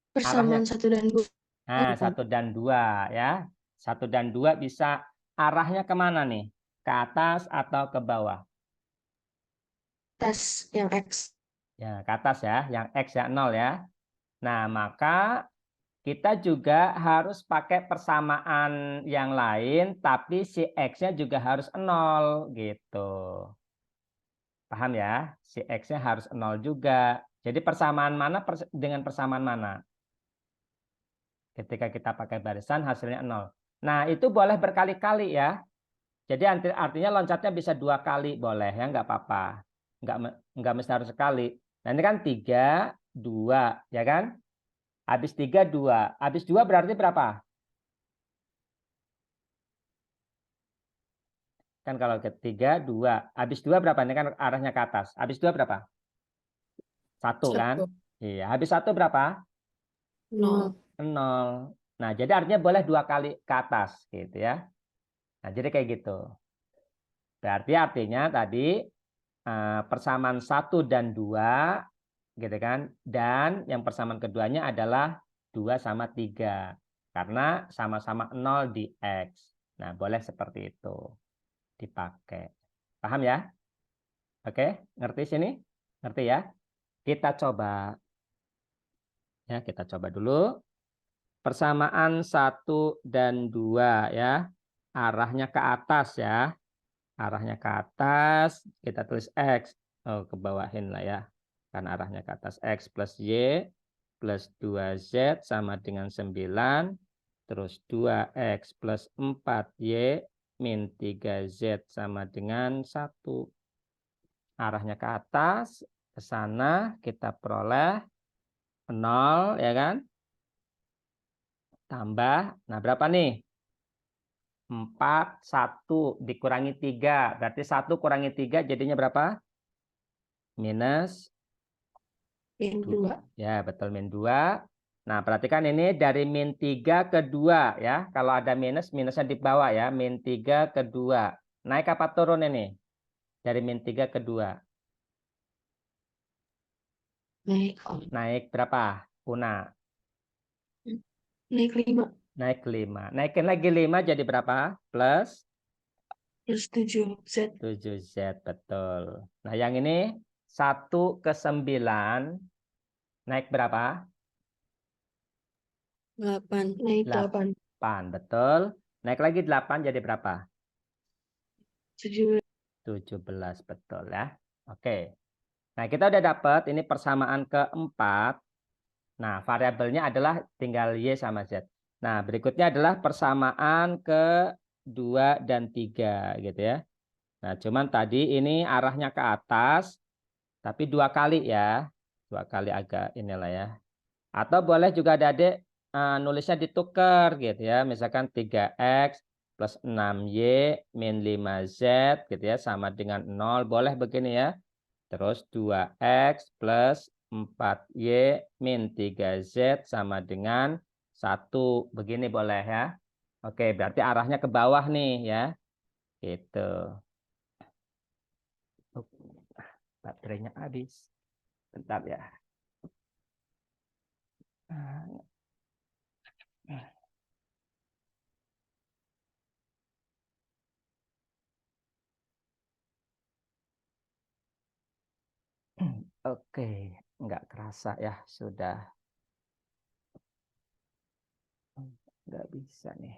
Persamaan Arahnya. 1 dan 2. Nah, 1 dan 2 ya. 1 dan 2 bisa arahnya kemana nih? Ke atas atau ke bawah? Tes yang X. Ya, ke atas ya. Yang X ya 0 ya. Nah, maka kita juga harus pakai persamaan yang lain, tapi si X-nya juga harus 0 gitu. Paham ya? Si X-nya harus 0 juga. Jadi persamaan mana dengan persamaan mana? Ketika kita pakai barisan hasilnya 0. Nah, itu boleh berkali-kali ya. Jadi artinya loncatnya bisa 2 kali boleh ya, nggak apa-apa. Nggak mesti harus sekali. Nah, ini kan 3, 2, ya kan? Habis 3, 2. Habis 2 berarti berapa? Kan kalau ketiga 2. Habis 2 berapa? Ini kan arahnya ke atas. Habis 2 berapa? 1 kan? 1. Iya. Habis 1 berapa? 0. 0. Nah, jadi artinya boleh 2 kali ke atas gitu ya. Nah, jadi kayak gitu. Berarti artinya tadi persamaan 1 dan 2 gitu kan. Dan yang persamaan keduanya adalah 2 sama 3. Karena sama-sama 0 di X. Nah, boleh seperti itu dipakai. Paham ya? Oke, ngerti sini? Ngerti ya? Kita coba. Ya, kita coba dulu. Persamaan 1 dan 2 ya. Arahnya ke atas ya. arahnya ke atas, kita tulis X. Oh, ke bawahin lah ya. Kan arahnya ke atas. X plus Y plus 2Z sama dengan 9. Terus 2X plus 4Y min 3Z sama dengan 1. Arahnya ke atas, ke sana kita peroleh 0, ya kan? Tambah, nah berapa nih? 4, 1 dikurangi 3. Berarti 1 kurangi 3 jadinya berapa? Minus Min 2. Ya, betul, min 2. Nah, perhatikan ini dari min 3 ke 2 ya. Kalau ada minus, minusnya di bawah ya. Min 3 ke 2. Naik apa turun ini? Dari min 3 ke 2. Naik Om. Naik berapa? Una. Naik 5. Naik 5. Naikin lagi 5 jadi berapa? Plus Plus 7Z. 7Z, betul. Nah, yang ini 1 ke 9 naik berapa? 8. Naik 8. 8, betul. Naik lagi 8 jadi berapa? 17. 17, betul ya. Oke. Nah, kita udah dapat ini persamaan keempat. Nah, variabelnya adalah tinggal Y sama Z. Nah, berikutnya adalah persamaan ke 2 dan 3 gitu ya. Nah, cuman tadi ini arahnya ke atas, tapi 2 kali ya. 2 kali agak inilah ya. Atau boleh juga adik-adik nulisnya ditukar gitu ya. Misalkan 3X plus 6Y min 5Z gitu ya. Sama dengan 0. Boleh begini ya. Terus 2X plus 4Y min 3Z sama dengan 1. Begini boleh ya. Oke, berarti arahnya ke bawah nih ya. Gitu. Baterainya habis. Bentar ya. Oke, nggak kerasa ya, sudah. Nggak bisa nih.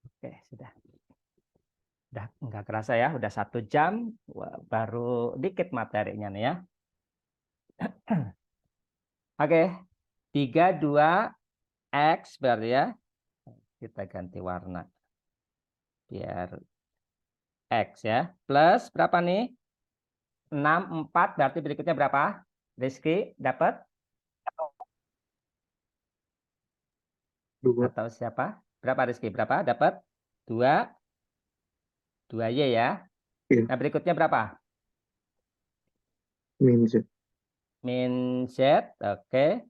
Oke, sudah. Udah nggak kerasa ya, udah 1 jam. Wah, baru dikit materinya nih ya. Oke, 3, 2, X berarti ya. Kita ganti warna. Biar X ya. Plus berapa nih? 6, 4 berarti berikutnya berapa? Rizky dapat? 2. Atau siapa? Berapa Rizky? Berapa? Dapat? 2. 2Y ya. Iya. Nah, berikutnya berapa? Min Z. Min Z, oke.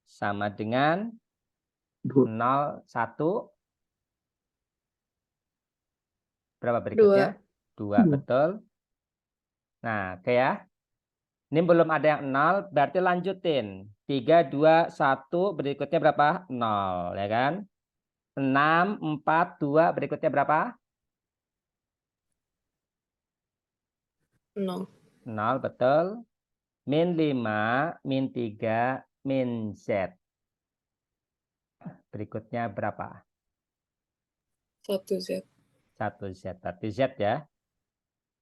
Sama dengan 2. 0, 1. Berapa berikutnya? 2, betul. Nah, oke ya. Ini belum ada yang 0, berarti lanjutin. 3, 2, 1, berikutnya berapa? 0, ya kan? 6, 4, 2, berikutnya berapa? 0. 0, betul. Min 5, min 3, min Z. Berikutnya berapa? 1Z. 1Z, berarti Z ya.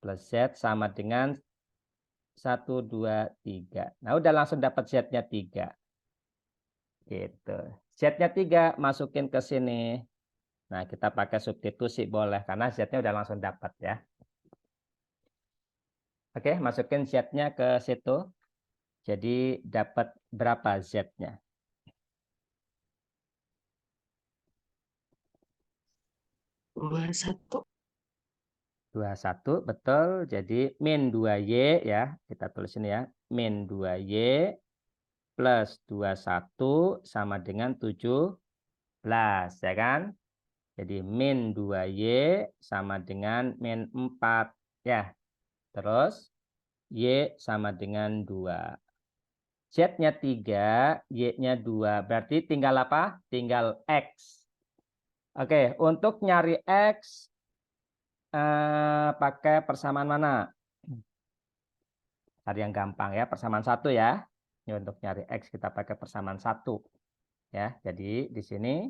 Plus Z sama dengan 1, 2, 3. Nah, udah langsung dapat Z-nya 3. Gitu. Z-nya 3, masukin ke sini. Nah, kita pakai substitusi boleh, karena Z-nya udah langsung dapat ya. Oke, masukin Z-nya ke situ. Jadi dapat berapa Z-nya? 21. 21, betul. Jadi min 2Y ya. Kita tulis ini ya. Min 2Y plus 21 sama dengan 17, ya kan? Jadi min 2Y sama dengan min 4 ya. Terus Y sama dengan 2. Z-nya 3, Y-nya 2. Berarti tinggal apa? Tinggal X. Oke, untuk nyari X pakai persamaan mana? Cari yang gampang ya, persamaan 1 ya. Ini untuk nyari X kita pakai persamaan 1. Ya, jadi di sini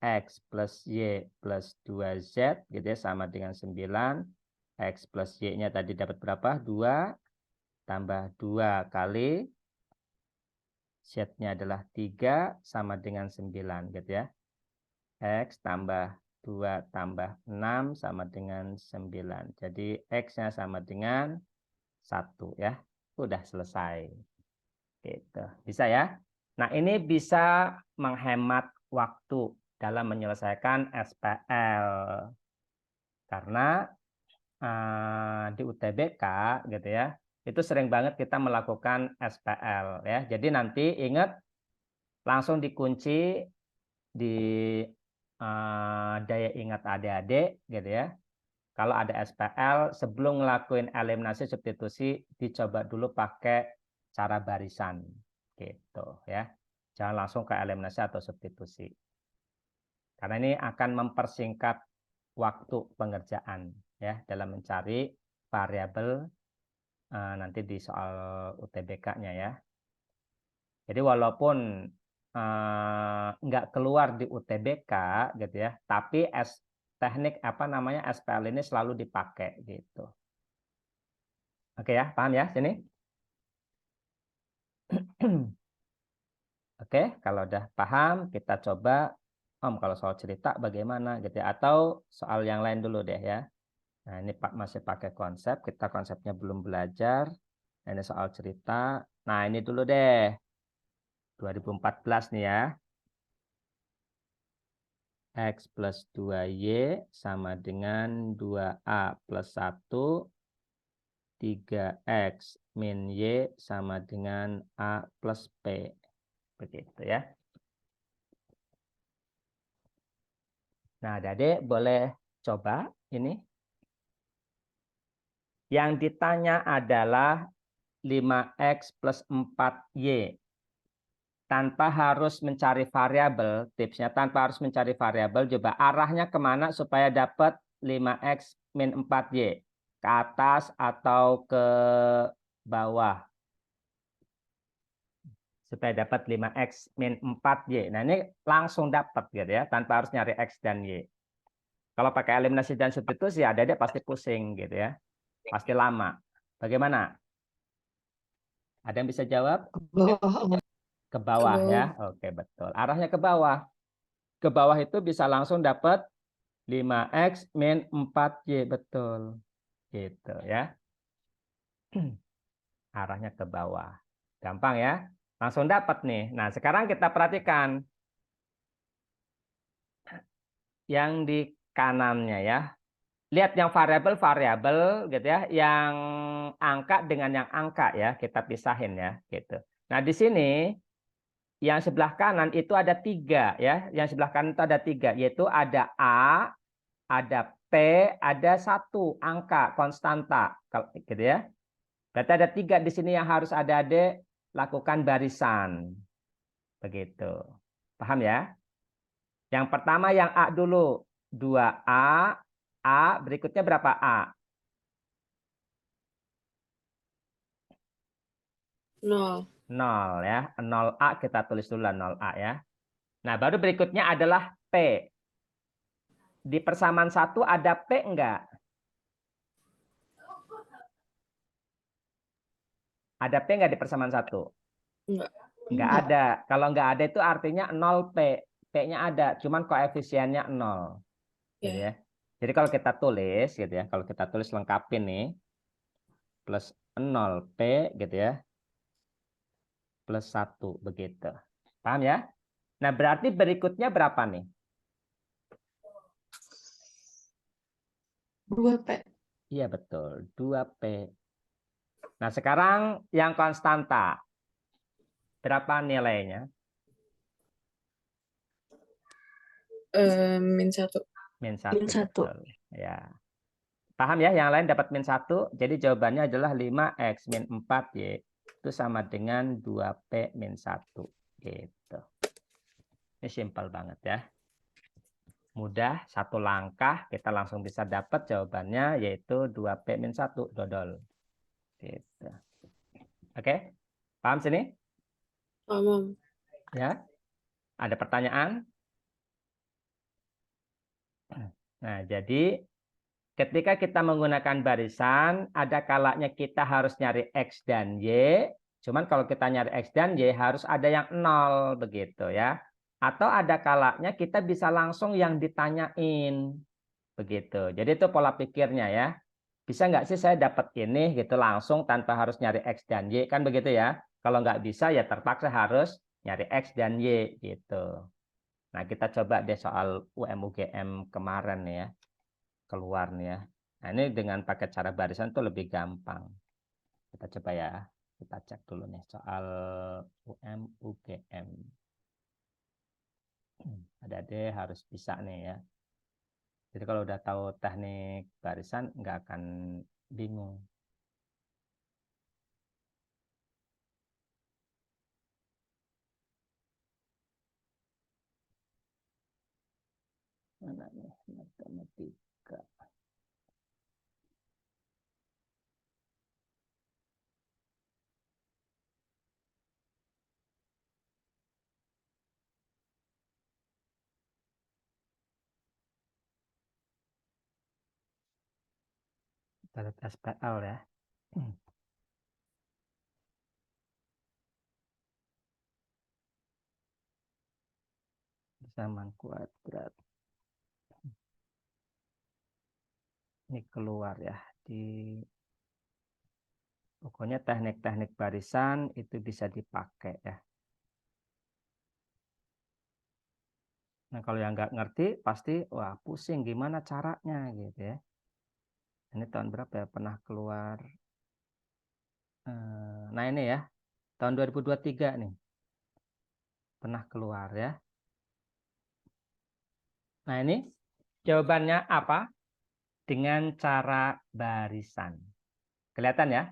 X plus Y plus 2Z gitu ya, sama dengan 9. X plus Y-nya tadi dapat berapa? 2 tambah 2 kali Z-nya adalah 3 sama dengan 9 gitu ya. X tambah 2 tambah 6 sama dengan 9. Jadi X-nya sama dengan 1 ya. Udah selesai. Gitu. Bisa ya? Nah, ini bisa menghemat waktu dalam menyelesaikan SPL. Karena di UTBK gitu ya, itu sering banget kita melakukan SPL ya. Jadi nanti ingat langsung dikunci di daya ingat adik-adik gitu ya. Kalau ada SPL sebelum ngelakuin eliminasi substitusi dicoba dulu pakai cara barisan gitu ya. Jangan langsung ke eliminasi atau substitusi. Karena ini akan mempersingkat waktu pengerjaan ya dalam mencari variabel nanti di soal UTBK-nya ya. Jadi walaupun nggak keluar di UTBK gitu ya, tapi teknik apa namanya SPL ini selalu dipakai gitu. Oke ya, paham ya sini? Oke, kalau udah paham kita coba Om kalau soal cerita bagaimana gitu ya, atau soal yang lain dulu deh ya. Nah, ini Pak masih pakai konsep, kita konsepnya belum belajar. Nah, ini soal cerita. Nah, ini dulu deh. 2014 nih ya. X plus 2Y sama dengan 2A plus 1. 3X min Y sama dengan A plus P. Begitu ya. Nah, Adik boleh coba ini. Yang ditanya adalah 5X plus 4Y. Tanpa harus mencari variabel, tipsnya tanpa harus mencari variabel, coba arahnya kemana supaya dapat 5X min 4Y? Ke atas atau ke bawah? Supaya dapat 5X min 4Y. Nah, ini langsung dapat gitu ya, tanpa harus nyari X dan Y. Kalau pakai eliminasi dan substitusi, adik-adik pasti pusing gitu ya. Pasti lama. Bagaimana? Ada yang bisa jawab? Bawah. Ke bawah ya. Oke, betul. Arahnya ke bawah. Ke bawah itu bisa langsung dapat 5X min 4Y. Betul. Gitu ya. Arahnya ke bawah. Gampang ya. Langsung dapat nih. Nah, sekarang kita perhatikan yang di kanannya ya. Lihat yang variabel-variabel gitu ya, yang angka dengan yang angka ya, kita pisahin ya, gitu. Nah, di sini yang sebelah kanan itu ada 3 ya, yang sebelah kanan itu ada 3, yaitu ada A, ada P, ada 1 angka konstanta, gitu ya. Berarti ada 3 di sini yang harus adik-adik lakukan barisan, begitu. Paham ya? Yang pertama yang A dulu, 2A, A berikutnya berapa A? 0. 0 ya. 0A kita tulis dulu 0A ya. Nah, baru berikutnya adalah P. Di persamaan 1 ada P enggak? Ada P enggak di persamaan 1? Enggak. Enggak ada. Kalau enggak ada itu artinya 0P. P-nya ada, cuman koefisiennya 0. Gitu ya. Jadi kalau kita tulis gitu ya, kalau kita tulis lengkapin nih plus 0P gitu ya. Plus 1 begitu. Paham ya? Nah, berarti berikutnya berapa nih? 2P. Iya, betul. 2P. Nah, sekarang yang konstanta. Berapa nilainya? Min 1. Min 1. Min 1. Betul. Ya. Paham ya? Yang lain dapat min 1. Jadi jawabannya adalah 5X min 4Y. Itu sama dengan 2P min 1. Gitu. Ini simpel banget ya. Mudah, 1 langkah kita langsung bisa dapat jawabannya, yaitu 2P min 1. Dodol. Gitu. Oke, paham sini? Paham. Ya, ada pertanyaan? Nah, jadi ketika kita menggunakan barisan, ada kalanya kita harus nyari X dan Y. Cuman kalau kita nyari X dan Y harus ada yang 0 begitu ya. Atau ada kalanya kita bisa langsung yang ditanyain begitu. Jadi itu pola pikirnya ya. Bisa nggak sih saya dapat ini gitu langsung tanpa harus nyari X dan Y kan begitu ya. Kalau nggak bisa ya terpaksa harus nyari X dan Y gitu. Nah kita coba deh soal UM-UGM kemarin ya. Keluar nih ya. Nah ini dengan pakai cara barisan tuh lebih gampang. Kita coba ya. Kita cek dulu nih soal UM-UGM. Adik-adik harus bisa nih ya. Jadi kalau udah tahu teknik barisan nggak akan bingung. Mana nih matematika. Kita lihat SPL ya. Persamaan kuadrat. Ini keluar ya. Pokoknya teknik-teknik barisan itu bisa dipakai ya. Nah kalau yang nggak ngerti pasti wah pusing gimana caranya gitu ya. Ini tahun berapa ya pernah keluar? Nah ini ya tahun 2023 nih pernah keluar ya. Nah ini jawabannya apa? Dengan cara barisan. Kelihatan ya?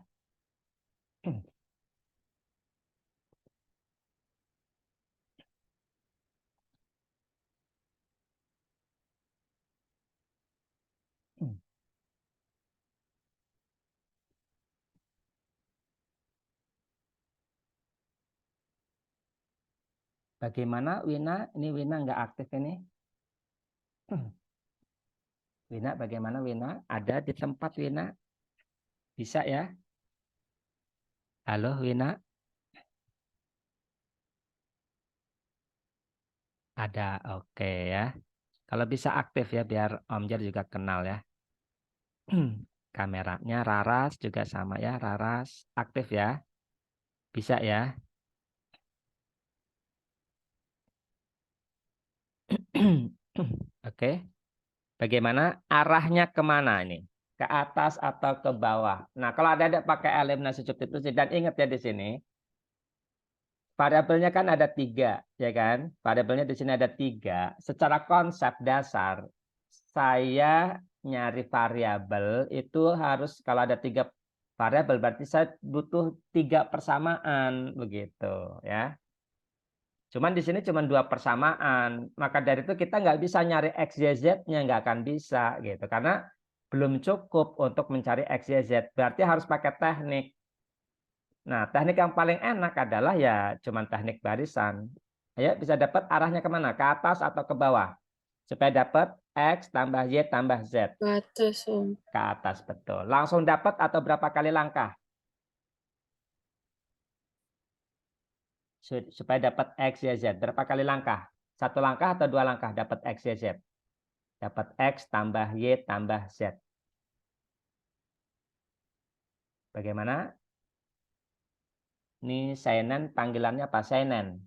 Bagaimana Wina? Ini Wina nggak aktif ini. Wina, bagaimana Wina? Ada di tempat Wina? Bisa ya? Halo Wina? Ada, oke ya. Kalau bisa aktif ya, biar Om Jar juga kenal ya. Kameranya Raras juga sama ya, Raras aktif ya. Bisa ya. Oke. Bagaimana arahnya kemana ini? Ke atas atau ke bawah? Nah, kalau ada pakai eliminasi substitusi dan ingat ya di sini variabelnya kan ada 3, ya kan? Variabelnya di sini ada 3. Secara konsep dasar saya nyari variabel itu harus kalau ada 3 variabel berarti saya butuh 3 persamaan begitu ya. Cuman di sini cuma 2 persamaan. Maka dari itu kita nggak bisa nyari X, Y, Z-nya, nggak akan bisa gitu. Karena belum cukup untuk mencari X, Y, Z. Berarti harus pakai teknik. Nah, teknik yang paling enak adalah ya cuma teknik barisan. Ayo bisa dapat arahnya kemana? Ke atas atau ke bawah? Supaya dapat X tambah Y tambah Z. Ke atas, Om. Ke atas, betul. Langsung dapat atau berapa kali langkah? Supaya dapat X, Y, Z. Berapa kali langkah? 1 langkah atau 2 langkah dapat X, Y, Z? Dapat X tambah Y tambah Z. Bagaimana? Ini Seinen, panggilannya apa? Seinen.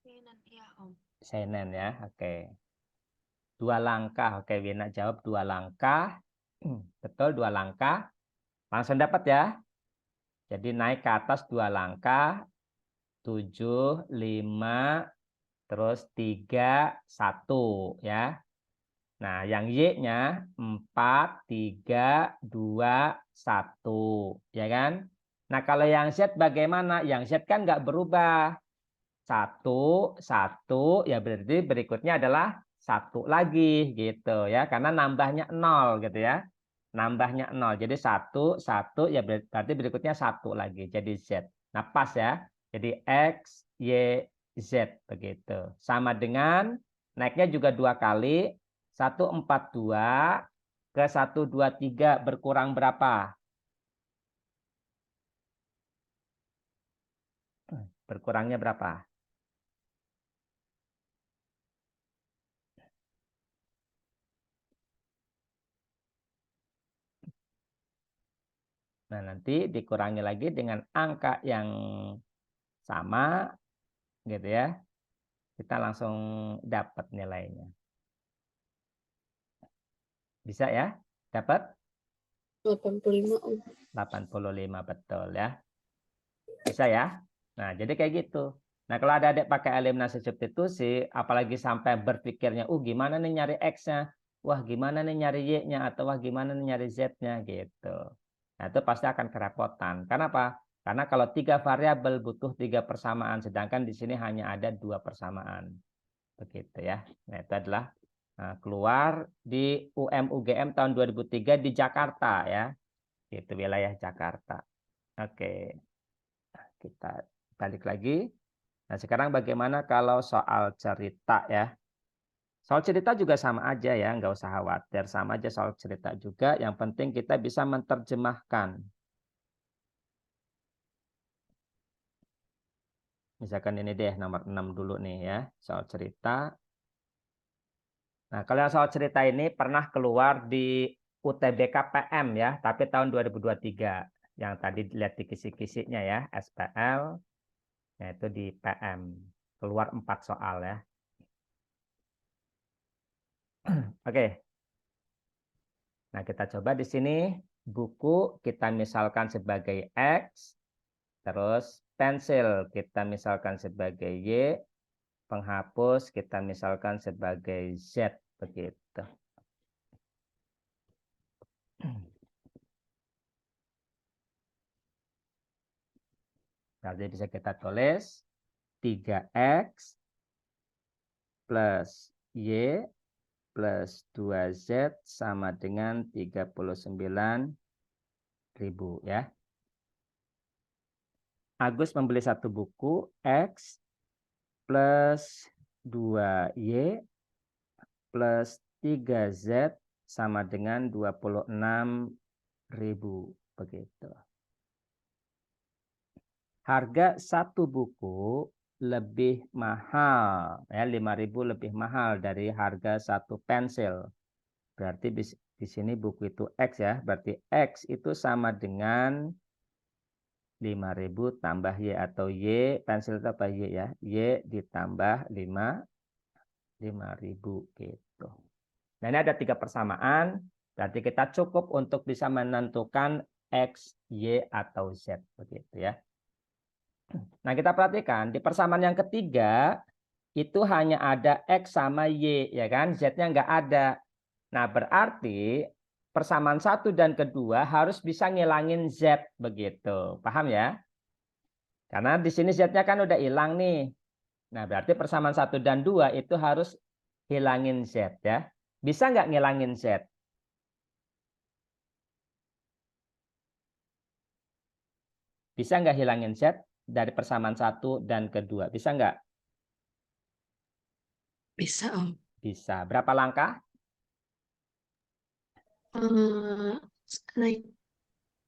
Iya, Om. Seinen ya, oke. 2 langkah, oke. Wina jawab 2 langkah. Betul, 2 langkah. Langsung dapat ya. Jadi naik ke atas 2 langkah. 7, 5, terus 3, 1 ya. Nah, yang Y-nya 4, 3, 2, 1. Ya kan? Nah, kalau yang Z bagaimana? Yang Z kan nggak berubah. 1, 1, ya berarti berikutnya adalah 1 lagi gitu ya. Karena nambahnya 0 gitu ya. nambahnya 0. Jadi 1, 1, ya berarti berikutnya 1 lagi. Jadi Z. Nah, pas ya. Jadi X, Y, Z. Begitu. Sama dengan naiknya juga 2 kali. 142 ke 123 berkurang berapa? Berkurangnya berapa? Nah, nanti dikurangi lagi dengan angka yang sama, gitu ya. Kita langsung dapat nilainya. Bisa ya? Dapat? 85 Om. 85, betul ya. Bisa ya? Nah, jadi kayak gitu. Nah, kalau ada adik pakai eliminasi substitusi, apalagi sampai berpikirnya, gimana nih nyari X-nya? Wah, gimana nih nyari Y-nya? Atau wah, gimana nih nyari Z-nya? Gitu. Nah, itu pasti akan kerepotan. Kenapa? Karena kalau 3 variabel butuh 3 persamaan, sedangkan di sini hanya ada 2 persamaan. Begitu ya. Nah, itu adalah keluar di UM-UGM tahun 2003 di Jakarta ya. Itu wilayah Jakarta. Oke. Kita balik lagi. Nah, sekarang bagaimana kalau soal cerita ya? Soal cerita juga sama aja ya, nggak usah khawatir. Sama aja soal cerita juga, yang penting kita bisa menerjemahkan. Misalkan ini deh, nomor 6 dulu nih ya, soal cerita. Nah, kalau soal cerita ini pernah keluar di UTBK PM ya, tapi tahun 2023. Yang tadi lihat di kisi-kisinya ya, SPL, yaitu di PM. Keluar 4 soal ya. Oke. Nah, kita coba di sini buku kita misalkan sebagai X, terus pensil kita misalkan sebagai Y, penghapus kita misalkan sebagai Z, begitu. Jadi bisa kita tulis 3X plus Y plus 2Z sama dengan 39.000 ya. Agus membeli 1 buku X plus 2Y plus 3Z sama dengan 26.000 begitu. Harga 1 buku lebih mahal ya, 5.000 lebih mahal dari harga 1 pensil. Berarti di sini buku itu X ya, berarti X itu sama dengan 5.000 tambah Y atau Y, pensil itu apa Y ya? Y ditambah 5.000 gitu. Nah, ini ada 3 persamaan, berarti kita cukup untuk bisa menentukan X, Y, atau Z begitu ya. Nah, kita perhatikan di persamaan yang ketiga itu hanya ada X sama Y ya kan, Z-nya nggak ada. Nah, berarti persamaan 1 dan kedua harus bisa ngilangin Z begitu. Paham ya? Karena di sini Z-nya kan udah hilang nih. Nah, berarti persamaan 1 dan 2 itu harus hilangin Z ya. Bisa nggak ngilangin Z? Bisa nggak hilangin Z dari persamaan 1 dan kedua? Bisa nggak? Bisa Om. Bisa. Berapa langkah? Naik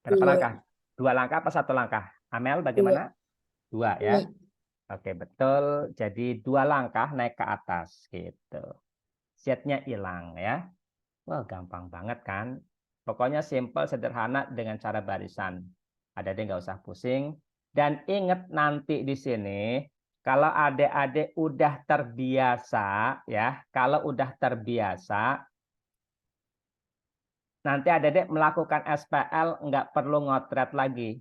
Berapa 2. langkah? 2 langkah apa 1 langkah? Amel bagaimana? 2 ya. 2. Oke, betul. Jadi 2 langkah naik ke atas gitu. Z-nya hilang ya. Wah, gampang banget kan? Pokoknya simple, sederhana dengan cara barisan. Ada deh, nggak usah pusing. Dan ingat nanti di sini, kalau adik-adik udah terbiasa, ya, kalau udah terbiasa, nanti adik-adik melakukan SPL nggak perlu ngotret lagi.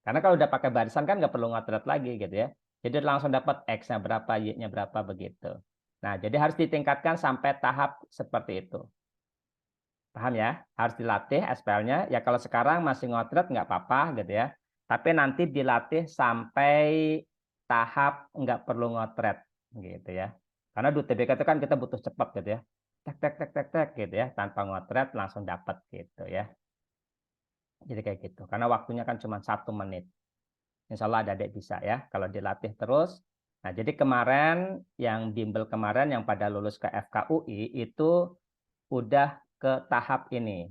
Karena kalau udah pakai barisan kan nggak perlu ngotret lagi gitu ya. Jadi langsung dapat X-nya berapa, Y-nya berapa begitu. Nah, jadi harus ditingkatkan sampai tahap seperti itu. Paham ya? Harus dilatih SPL-nya. Ya kalau sekarang masih ngotret nggak apa-apa gitu ya. Tapi nanti dilatih sampai tahap nggak perlu ngotret gitu ya. Karena di UTBK itu kan kita butuh cepat gitu ya. tek tek tek tek tek gitu ya, tanpa ngotret langsung dapat gitu ya. Jadi kayak gitu. Karena waktunya kan cuma 1 menit. Insya Allah adik bisa ya kalau dilatih terus. Nah, jadi kemarin yang bimbel kemarin yang pada lulus ke FKUI itu udah ke tahap ini.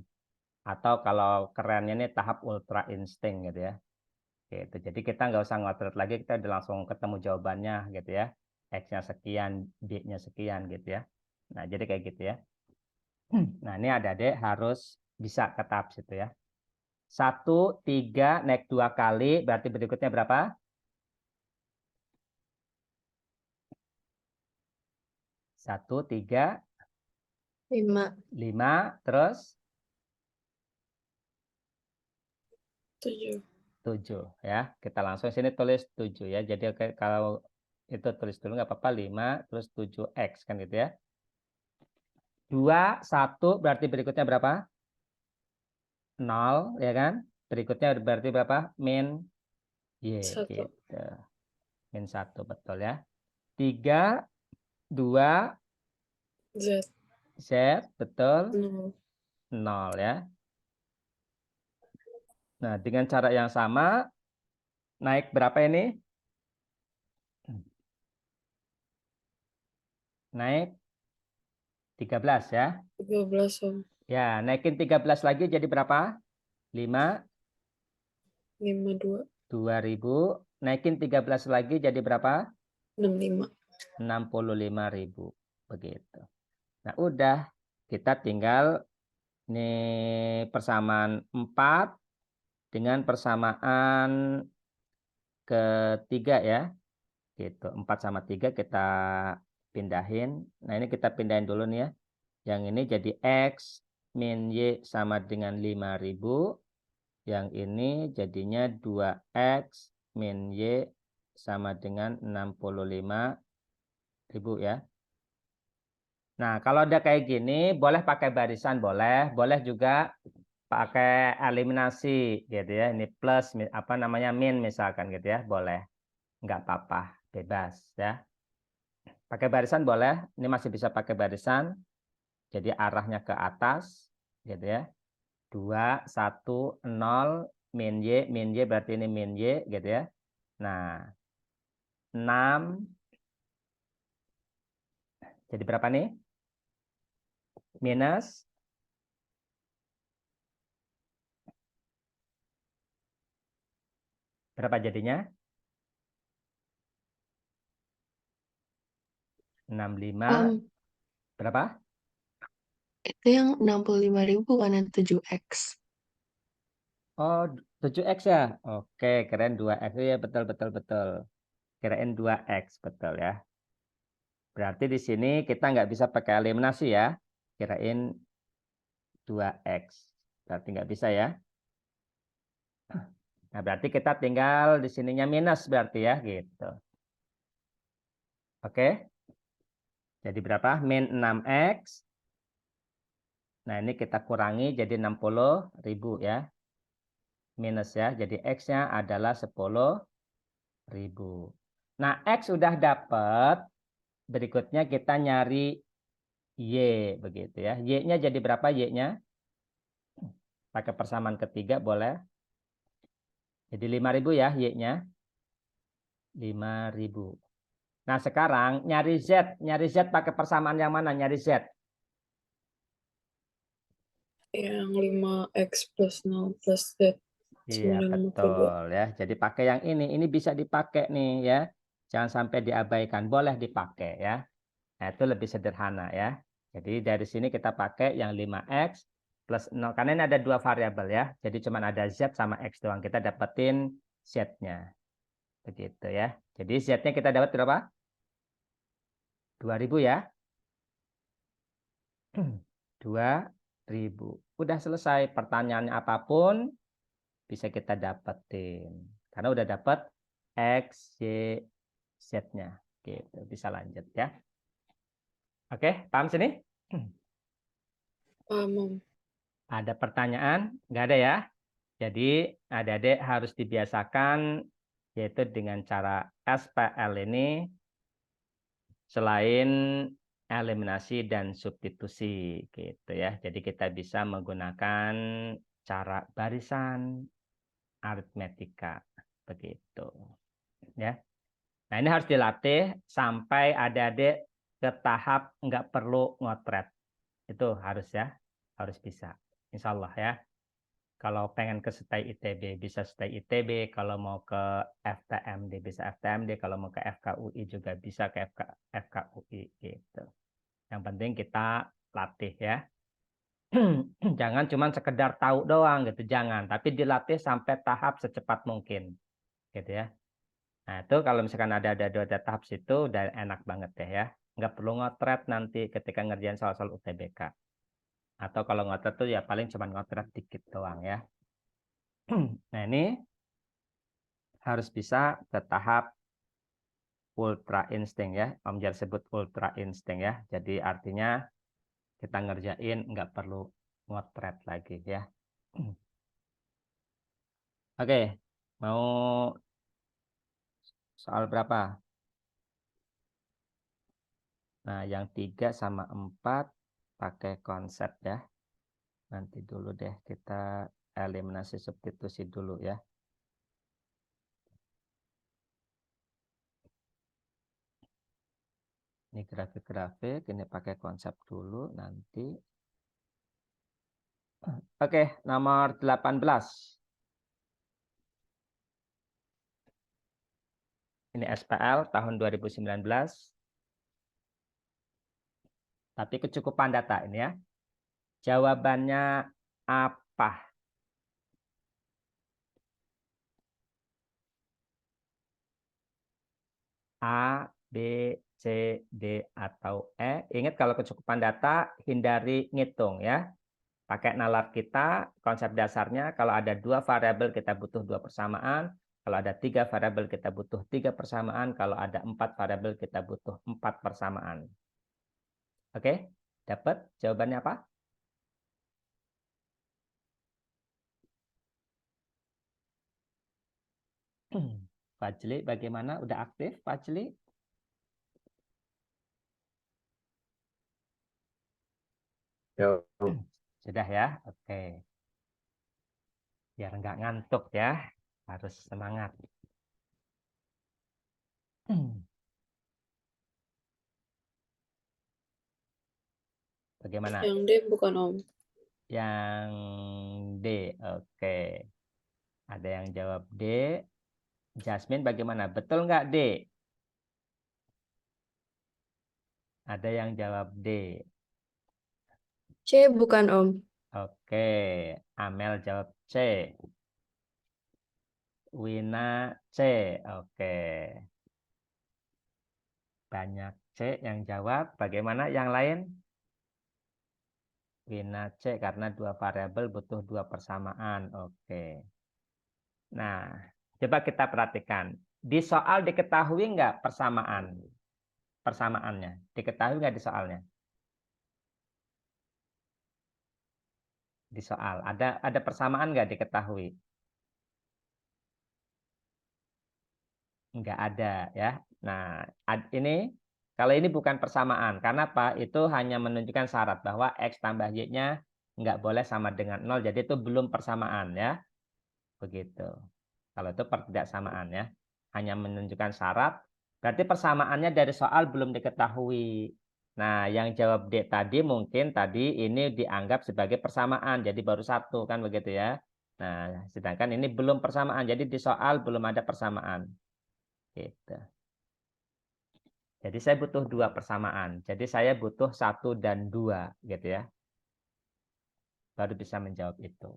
Atau kalau kerennya ini tahap ultra insting gitu ya. Gitu. Jadi kita nggak usah ngotret lagi, kita udah langsung ketemu jawabannya gitu ya. X-nya sekian, B-nya sekian gitu ya. Nah, jadi kayak gitu ya. Nah, ini adik-adik harus bisa ke tahap situ ya. 1, 3, naik 2 kali, berarti berikutnya berapa? 1, 3, 5, 5, terus 7. 7 ya. Kita langsung sini tulis 7 ya. Jadi oke, kalau itu tulis dulu nggak apa-apa, 5 terus 7x kan gitu ya. 2, 1 berarti berikutnya berapa? 0 ya kan? Berikutnya berarti berapa? Min Y 1. gitu. Min 1 betul ya. 3, 2, Z. Z betul. 0. 0 ya. Nah, dengan cara yang sama naik berapa ini? Naik 13 ya. 13 Om. Ya, naikin 13 lagi jadi berapa? 5, 52. 2000. Naikin 13 lagi jadi berapa? 65. 65.000. Begitu. Nah, udah. Kita tinggal nih persamaan 4 dengan persamaan ketiga ya. Gitu. 4 sama 3 kita pindahin. Nah, ini kita pindahin dulu nih ya. Yang ini jadi X min Y sama dengan 5.000. Yang ini jadinya 2X min Y sama dengan 65.000 ya. Nah, kalau udah kayak gini, boleh pakai barisan, boleh juga pakai eliminasi gitu ya. Ini plus apa namanya min misalkan gitu ya, boleh. Nggak apa-apa, bebas ya. Pakai barisan boleh, ini masih bisa pakai barisan. Jadi arahnya ke atas gitu ya. 2, 1, 0, min Y berarti ini min Y gitu ya. Nah, 6, jadi berapa nih? Minus, berapa jadinya? 65, berapa? Itu yang 65.000 kan yang 7X. Oh, 7X ya? Oke, keren 2X. Ya, betul, betul, betul. Kirain 2X, betul ya. Berarti di sini kita nggak bisa pakai eliminasi ya. Kirain 2X. Berarti nggak bisa ya. Nah, berarti kita tinggal di sininya minus berarti ya, gitu. Oke. Jadi berapa? Min 6X. Nah, ini kita kurangi jadi 60.000 ya. Minus ya. Jadi X-nya adalah 10.000. Nah, X sudah dapat. Berikutnya kita nyari Y begitu ya. Y-nya jadi berapa Y-nya? Pakai persamaan ketiga boleh. Jadi 5.000 ya Y-nya. 5.000. Nah, sekarang nyari Z. Nyari Z pakai persamaan yang mana? Nyari Z. Yang 5X plus 0 plus Z. Iya, 952. betul ya. Jadi pakai yang ini. Ini bisa dipakai nih ya. Jangan sampai diabaikan. Boleh dipakai ya. Nah, itu lebih sederhana ya. Jadi dari sini kita pakai yang 5X plus 0. Karena ini ada 2 variabel ya. Jadi cuma ada Z sama X doang. Kita dapetin Z-nya. Begitu ya. Jadi Z-nya kita dapat berapa? 2.000 ya. 2.000. Udah selesai. Pertanyaannya apapun bisa kita dapetin. Karena udah dapat X, Y, Z-nya. Gitu. Bisa lanjut ya. Oke, paham sini? Paham Om. Ada pertanyaan? Nggak ada ya? Jadi adik-adik harus dibiasakan yaitu dengan cara SPL ini selain eliminasi dan substitusi gitu ya. Jadi kita bisa menggunakan cara barisan aritmetika begitu ya. Nah, ini harus dilatih sampai adik-adik ke tahap nggak perlu ngotret. Itu harus ya, harus bisa. Insya Allah ya. Kalau pengen ke STAI ITB, bisa STAI ITB. Kalau mau ke FTMD, bisa FTMD. Kalau mau ke FKUI juga bisa ke FKUI gitu. Yang penting kita latih ya. Jangan cuma sekedar tahu doang gitu, jangan. Tapi dilatih sampai tahap secepat mungkin, gitu ya. Nah itu kalau misalkan ada dua tahap situ, udah enak banget deh ya. Nggak perlu ngotret nanti ketika ngerjain soal-soal UTBK. Atau kalau ngotret tuh ya paling cuma ngotret dikit doang ya. Nah ini harus bisa ke tahap ultra insting ya. Om Jar sebut ultra insting ya. Jadi artinya kita ngerjain nggak perlu ngotret lagi ya. Oke, mau soal berapa? Nah, yang 3 sama 4 pakai konsep ya. Nanti dulu deh kita eliminasi substitusi dulu ya. Ini grafik-grafik, ini pakai konsep dulu nanti. Oke, nomor 18. Ini SPL tahun 2019. Tapi kecukupan data ini ya. Jawabannya apa? A, B, C, D, atau E. Ingat kalau kecukupan data, hindari ngitung ya. Pakai nalar kita, konsep dasarnya kalau ada 2 variabel kita butuh 2 persamaan. Kalau ada 3 variabel kita butuh 3 persamaan. Kalau ada 4 variabel kita butuh 4 persamaan. Oke, dapat jawabannya apa? Fajli bagaimana? Udah aktif Fajli? Ya, Sudah ya? Oke. Biar nggak ngantuk ya. Harus semangat. Bagaimana? Yang D bukan Om. Yang D. Oke. Ada yang jawab D. Jasmine bagaimana? Betul nggak D? Ada yang jawab D. C bukan Om. Oke. Amel jawab C. Wina C. Oke. Banyak C yang jawab. Bagaimana yang lain? Wina C karena 2 variabel butuh 2 persamaan. Oke. Nah, coba kita perhatikan. Di soal diketahui nggak persamaan? Persamaannya. Diketahui nggak di soalnya? Di soal. Ada persamaan nggak diketahui? Nggak ada ya. Nah, ini kalau ini bukan persamaan. Karena apa? Itu hanya menunjukkan syarat bahwa X tambah Y-nya nggak boleh sama dengan 0. Jadi itu belum persamaan ya. Begitu. Kalau itu pertidaksamaan ya. Hanya menunjukkan syarat. Berarti persamaannya dari soal belum diketahui. Nah, yang jawab D tadi mungkin tadi ini dianggap sebagai persamaan. Jadi baru satu kan begitu ya. Nah, sedangkan ini belum persamaan. Jadi di soal belum ada persamaan. Gitu. Jadi saya butuh 2 persamaan. Jadi saya butuh 1 dan 2 gitu ya. Baru bisa menjawab itu.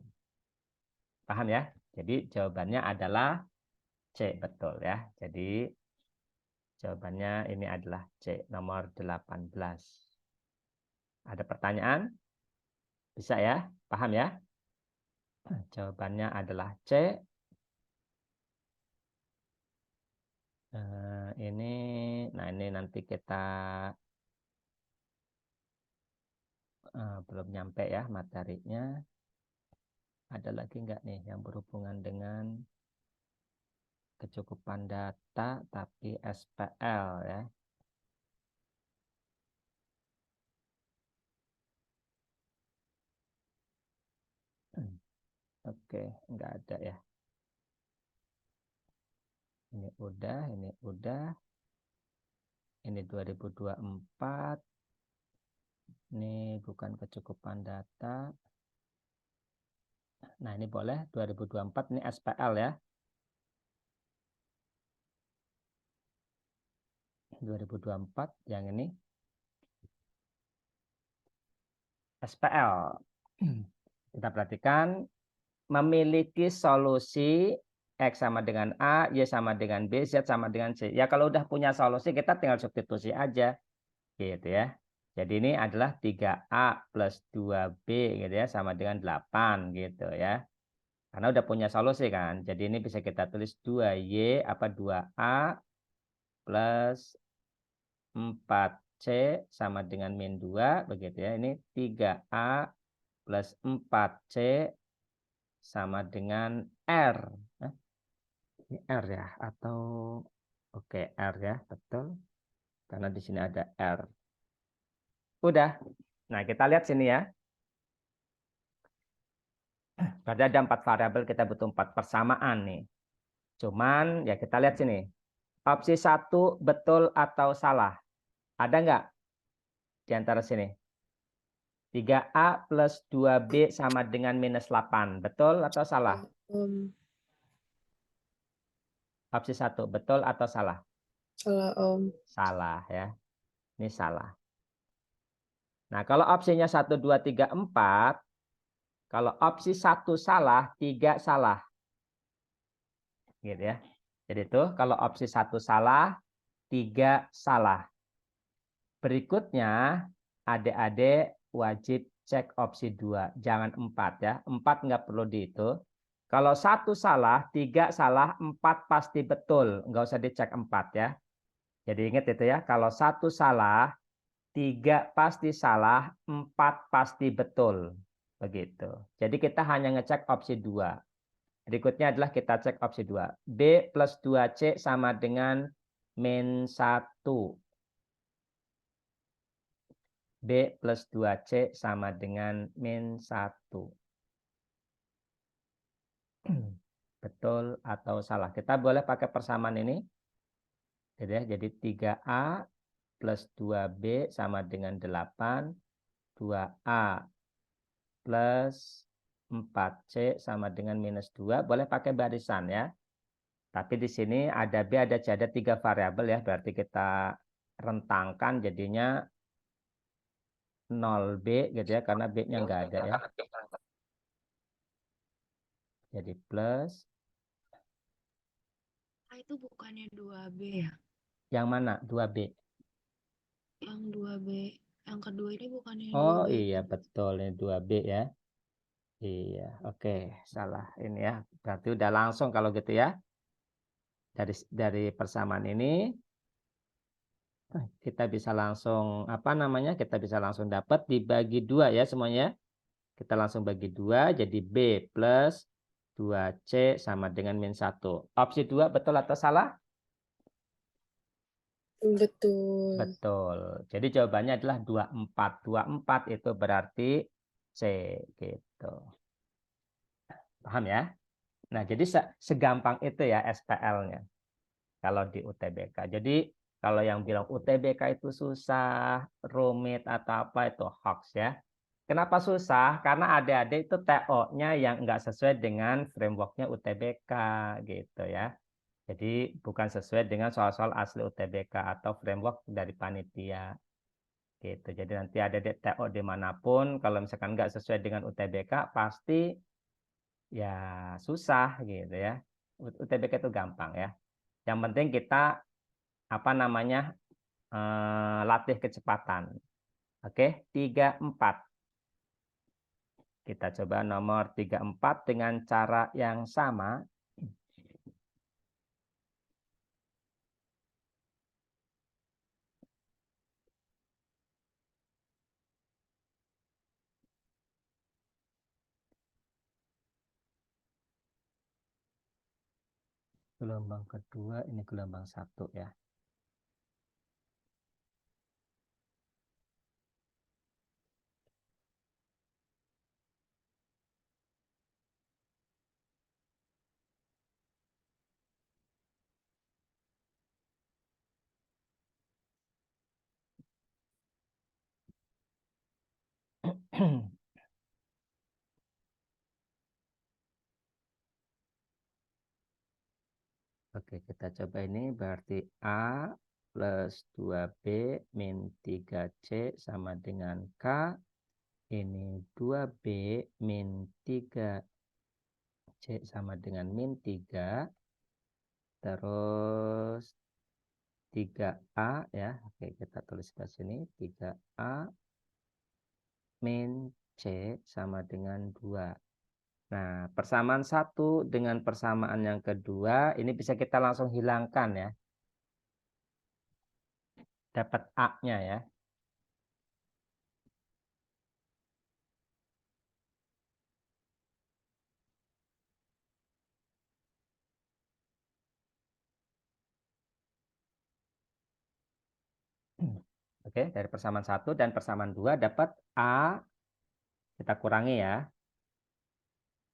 Paham ya? Jadi jawabannya adalah C, betul ya. Jadi jawabannya ini adalah C, nomor 18. Ada pertanyaan? Bisa ya? Paham ya? Jawabannya adalah C. Ini nanti kita belum nyampe ya materinya. Ada lagi nggak nih yang berhubungan dengan kecukupan data tapi SPL ya? Oke, nggak ada ya. Ini udah, ini udah. Ini 2024. Ini bukan kecukupan data. Nah, ini boleh 2024, ini SPL ya. 2024 yang ini SPL. Kita perhatikan memiliki solusi X sama dengan A, Y sama dengan B, Z sama dengan C. Ya kalau udah punya solusi kita tinggal substitusi aja gitu ya. Jadi ini adalah 3A plus 2B gitu ya sama dengan 8 gitu ya. Karena udah punya solusi kan. Jadi ini bisa kita tulis 2Y apa 2A plus 4C sama dengan min 2 begitu ya. Ini 3A plus 4C sama dengan R. Ini R ya atau oke R ya, betul. Karena di sini ada R. Udah. Nah, kita lihat sini ya. Berarti ada 4 variabel, kita butuh 4 persamaan nih. Cuman ya kita lihat sini. Opsi 1 betul atau salah? Ada nggak di antara sini? 3A plus 2B sama dengan minus 8. Betul atau salah? Opsi 1 betul atau salah? Salah, Om. Salah ya. Ini salah. Nah, kalau opsinya 1, 2, 3, 4. Kalau opsi 1 salah, 3 salah. Gitu ya. Jadi itu kalau opsi 1 salah, 3 salah. Berikutnya, adik-adik wajib cek opsi 2. Jangan 4 ya. 4 nggak perlu dihitung. Kalau 1 salah, 3 salah, 4 pasti betul. Nggak usah dicek 4 ya. Jadi ingat itu ya. Kalau 1 salah, 3 pasti salah, 4 pasti betul. Begitu. Jadi kita hanya ngecek opsi 2. Berikutnya adalah kita cek opsi 2. B plus 2C sama dengan min 1. B plus 2C sama dengan min 1. Betul atau salah? Kita boleh pakai persamaan ini. Jadi 3A plus 2B sama dengan 8. 2A plus 4C sama dengan minus 2. Boleh pakai barisan ya. Tapi di sini ada B, ada C, ada 3 variabel ya. Berarti kita rentangkan jadinya 0B gitu ya. Karena B-nya nggak ada ya. Jadi plus. Itu bukannya 2B ya? Yang mana? 2B. Yang 2B. Yang kedua ini bukannya Oh 2B. iya betul. Ini 2B ya. Iya. Oke. Salah. Ini ya. Berarti udah langsung kalau gitu ya. Dari persamaan ini. Kita bisa langsung. Apa namanya? Kita bisa langsung dapat dibagi 2 ya semuanya. Kita langsung bagi 2. Jadi B plus 2C sama dengan min 1. Opsi 2 betul atau salah? Betul. Betul. Jadi jawabannya adalah 24. 24 itu berarti C gitu. Paham ya? Nah, jadi segampang itu ya SPL-nya kalau di UTBK. Jadi kalau yang bilang UTBK itu susah, rumit atau apa itu hoax ya. Kenapa susah? Karena adik-adik itu TO-nya yang enggak sesuai dengan framework-nya UTBK gitu ya. Jadi bukan sesuai dengan soal-soal asli UTBK atau framework dari panitia gitu. Jadi nanti ada TO dimanapun, kalau misalkan nggak sesuai dengan UTBK pasti ya susah gitu ya. UTBK itu gampang ya. Yang penting kita apa namanya latih kecepatan. Oke, 34. Kita coba nomor 34 dengan cara yang sama. Gelombang kedua, ini gelombang 1 ya. Oke, kita coba ini berarti A plus 2B min 3C sama dengan K. Ini 2B min 3C sama dengan min 3. Terus 3A ya. Oke, kita tulis ke sini. 3A min C sama dengan 2. Nah, persamaan 1 dengan persamaan yang kedua, ini bisa kita langsung hilangkan ya. Dapat A-nya ya. Oke, dari persamaan 1 dan persamaan 2 dapat A. Kita kurangi ya.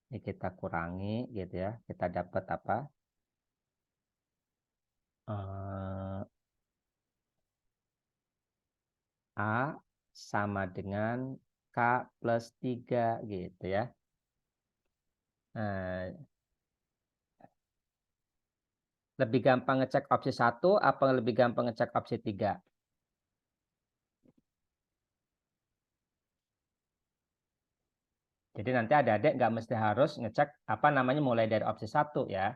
Ini kita kurangi gitu ya. Kita dapat apa? A sama dengan K plus 3 gitu ya. Nah, lebih gampang ngecek opsi 1 apa lebih gampang ngecek opsi 3? Jadi nanti adik-adik nggak mesti harus ngecek apa namanya mulai dari opsi 1 ya.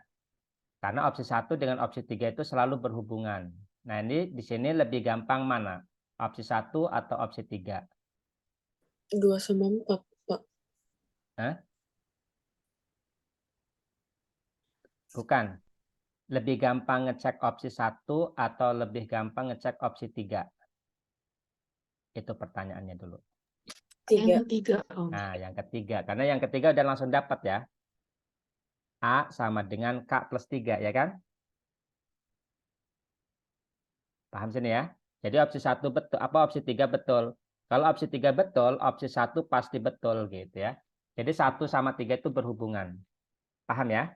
Karena opsi 1 dengan opsi 3 itu selalu berhubungan. Nah, ini di sini lebih gampang mana? Opsi 1 atau opsi 3? 2 sama 4, Pak. Hah? Bukan. Lebih gampang ngecek opsi 1 atau lebih gampang ngecek opsi 3? Itu pertanyaannya dulu. Yang ketiga, Om. Nah, yang ketiga. Karena yang ketiga udah langsung dapat ya. A sama dengan K plus 3, ya kan? Paham sini ya? Jadi opsi 1 betul, apa opsi 3 betul? Kalau opsi 3 betul, opsi 1 pasti betul gitu ya. Jadi 1 sama 3 itu berhubungan. Paham ya?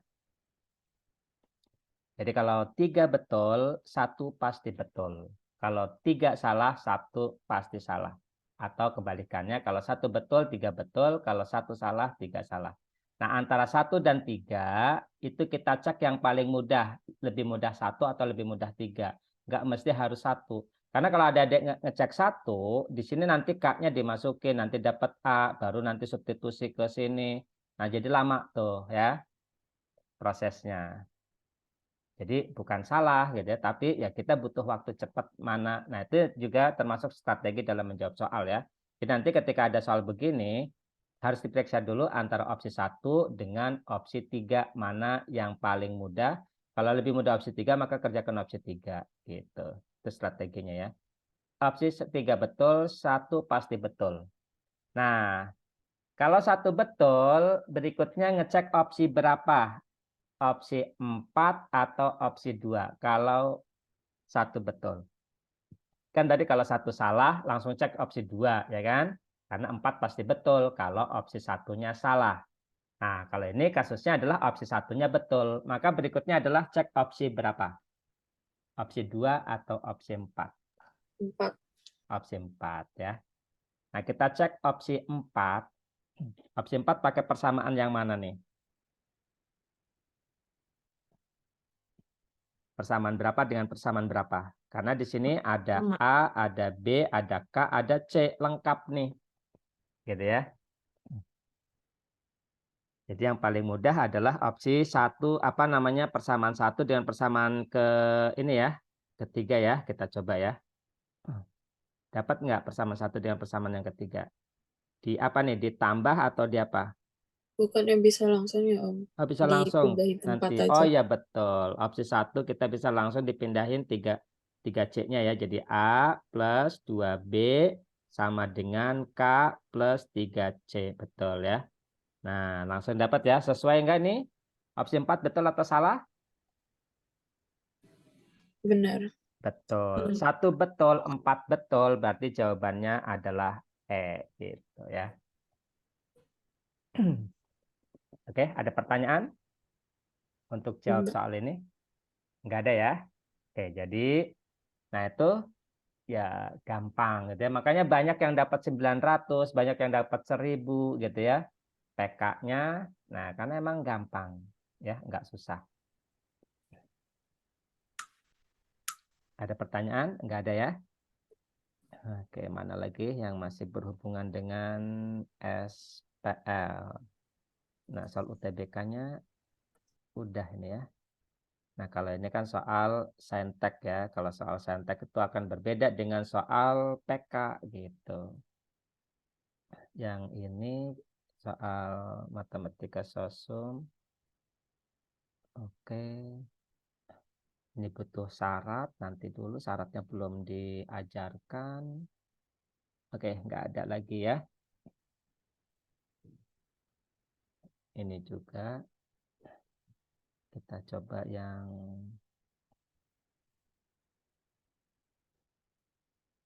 Jadi kalau 3 betul, 1 pasti betul. Kalau 3 salah, 1 pasti salah. Atau kebalikannya, kalau 1 betul, 3 betul. Kalau 1 salah, 3 salah. Nah, antara 1 dan 3, itu kita cek yang paling mudah. Lebih mudah 1 atau lebih mudah 3. Nggak mesti harus 1. Karena kalau ada adik ngecek 1, di sini nanti K-nya dimasukin, nanti dapat A, baru nanti substitusi ke sini. Nah, jadi lama tuh ya prosesnya. Jadi bukan salah gitu ya, tapi ya kita butuh waktu cepat mana. Nah, itu juga termasuk strategi dalam menjawab soal ya. Jadi nanti ketika ada soal begini, harus diperiksa dulu antara opsi 1 dengan opsi 3 mana yang paling mudah. Kalau lebih mudah opsi 3, maka kerjakan opsi 3 gitu. Itu strateginya ya. Opsi 3 betul, 1 pasti betul. Nah, kalau 1 betul, berikutnya ngecek opsi berapa? Opsi 4 atau opsi 2 kalau 1 betul. Kan tadi kalau 1 salah langsung cek opsi 2 ya kan? Karena 4 pasti betul kalau opsi 1-nya salah. Nah, kalau ini kasusnya adalah opsi 1-nya betul. Maka berikutnya adalah cek opsi berapa? Opsi 2 atau opsi 4? 4. Opsi 4 ya. Nah, kita cek opsi 4. Opsi 4 pakai persamaan yang mana nih? Persamaan berapa dengan persamaan berapa? Karena di sini ada A, ada B, ada K, ada C, lengkap nih. Gitu ya. Jadi yang paling mudah adalah opsi 1, apa namanya, persamaan 1 dengan persamaan ke ini ya, ketiga ya, kita coba ya. Dapat nggak persamaan 1 dengan persamaan yang ketiga? Di apa nih, ditambah atau di apa? Bukan yang bisa langsung ya, Om. Oh, bisa langsung Dipindahin 4 nanti. aja. Oh ya betul. Opsi 1 kita bisa langsung dipindahin 3C-nya ya. Jadi A plus 2B sama dengan K plus 3C. Betul ya. Nah, langsung dapat ya. Sesuai enggak nih? Opsi 4 betul atau salah? Benar. Betul. 1 betul, 4 betul. Berarti jawabannya adalah E. Gitu ya. Oke, ada pertanyaan untuk jawab soal ini? Enggak ada ya. Oke, jadi nah itu ya gampang gitu ya. Makanya banyak yang dapat 900, banyak yang dapat 1000 gitu ya. PK-nya. Nah, karena emang gampang ya, nggak susah. Ada pertanyaan? Nggak ada ya? Oke, mana lagi yang masih berhubungan dengan SPL? Nah, soal UTBK-nya udah ini ya. Nah, kalau ini kan soal saintek ya. Kalau soal saintek itu akan berbeda dengan soal PK gitu. Yang ini soal matematika sosum. Oke. Ini butuh syarat. Nanti dulu syaratnya belum diajarkan. Oke, nggak ada lagi ya. Ini juga. Kita coba yang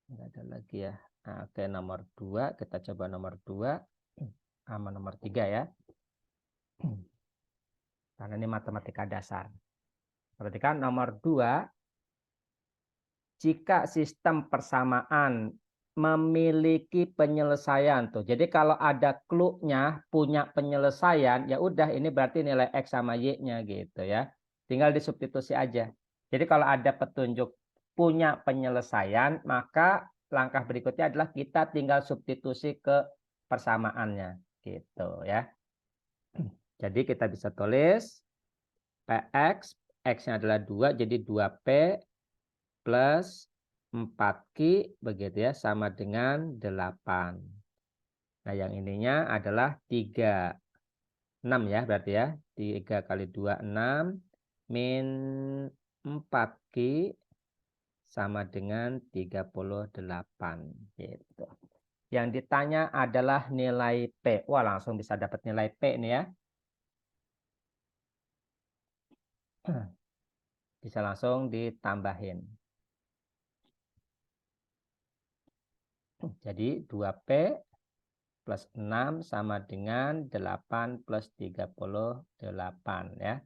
nggak ada lagi ya. Nah, oke, nomor 2. Kita coba nomor 2 sama nomor 3 ya. Karena ini matematika dasar. Perhatikan nomor 2. Jika sistem persamaan memiliki penyelesaian tuh. Jadi kalau ada clue-nya punya penyelesaian, ya udah ini berarti nilai X sama Y-nya gitu ya. Tinggal disubstitusi aja. Jadi kalau ada petunjuk punya penyelesaian, maka langkah berikutnya adalah kita tinggal substitusi ke persamaannya gitu ya. Jadi kita bisa tulis PX, X-nya adalah 2, jadi 2P plus 4Q begitu ya, sama dengan 8. Nah, yang ininya adalah 3. 6 ya berarti ya. 3 kali 2, 6. Min 4Q sama dengan 38. Gitu. Yang ditanya adalah nilai P. Wah, langsung bisa dapat nilai P nih ya. Bisa langsung ditambahin. Jadi 2P plus 6 sama dengan 8 plus 38 ya.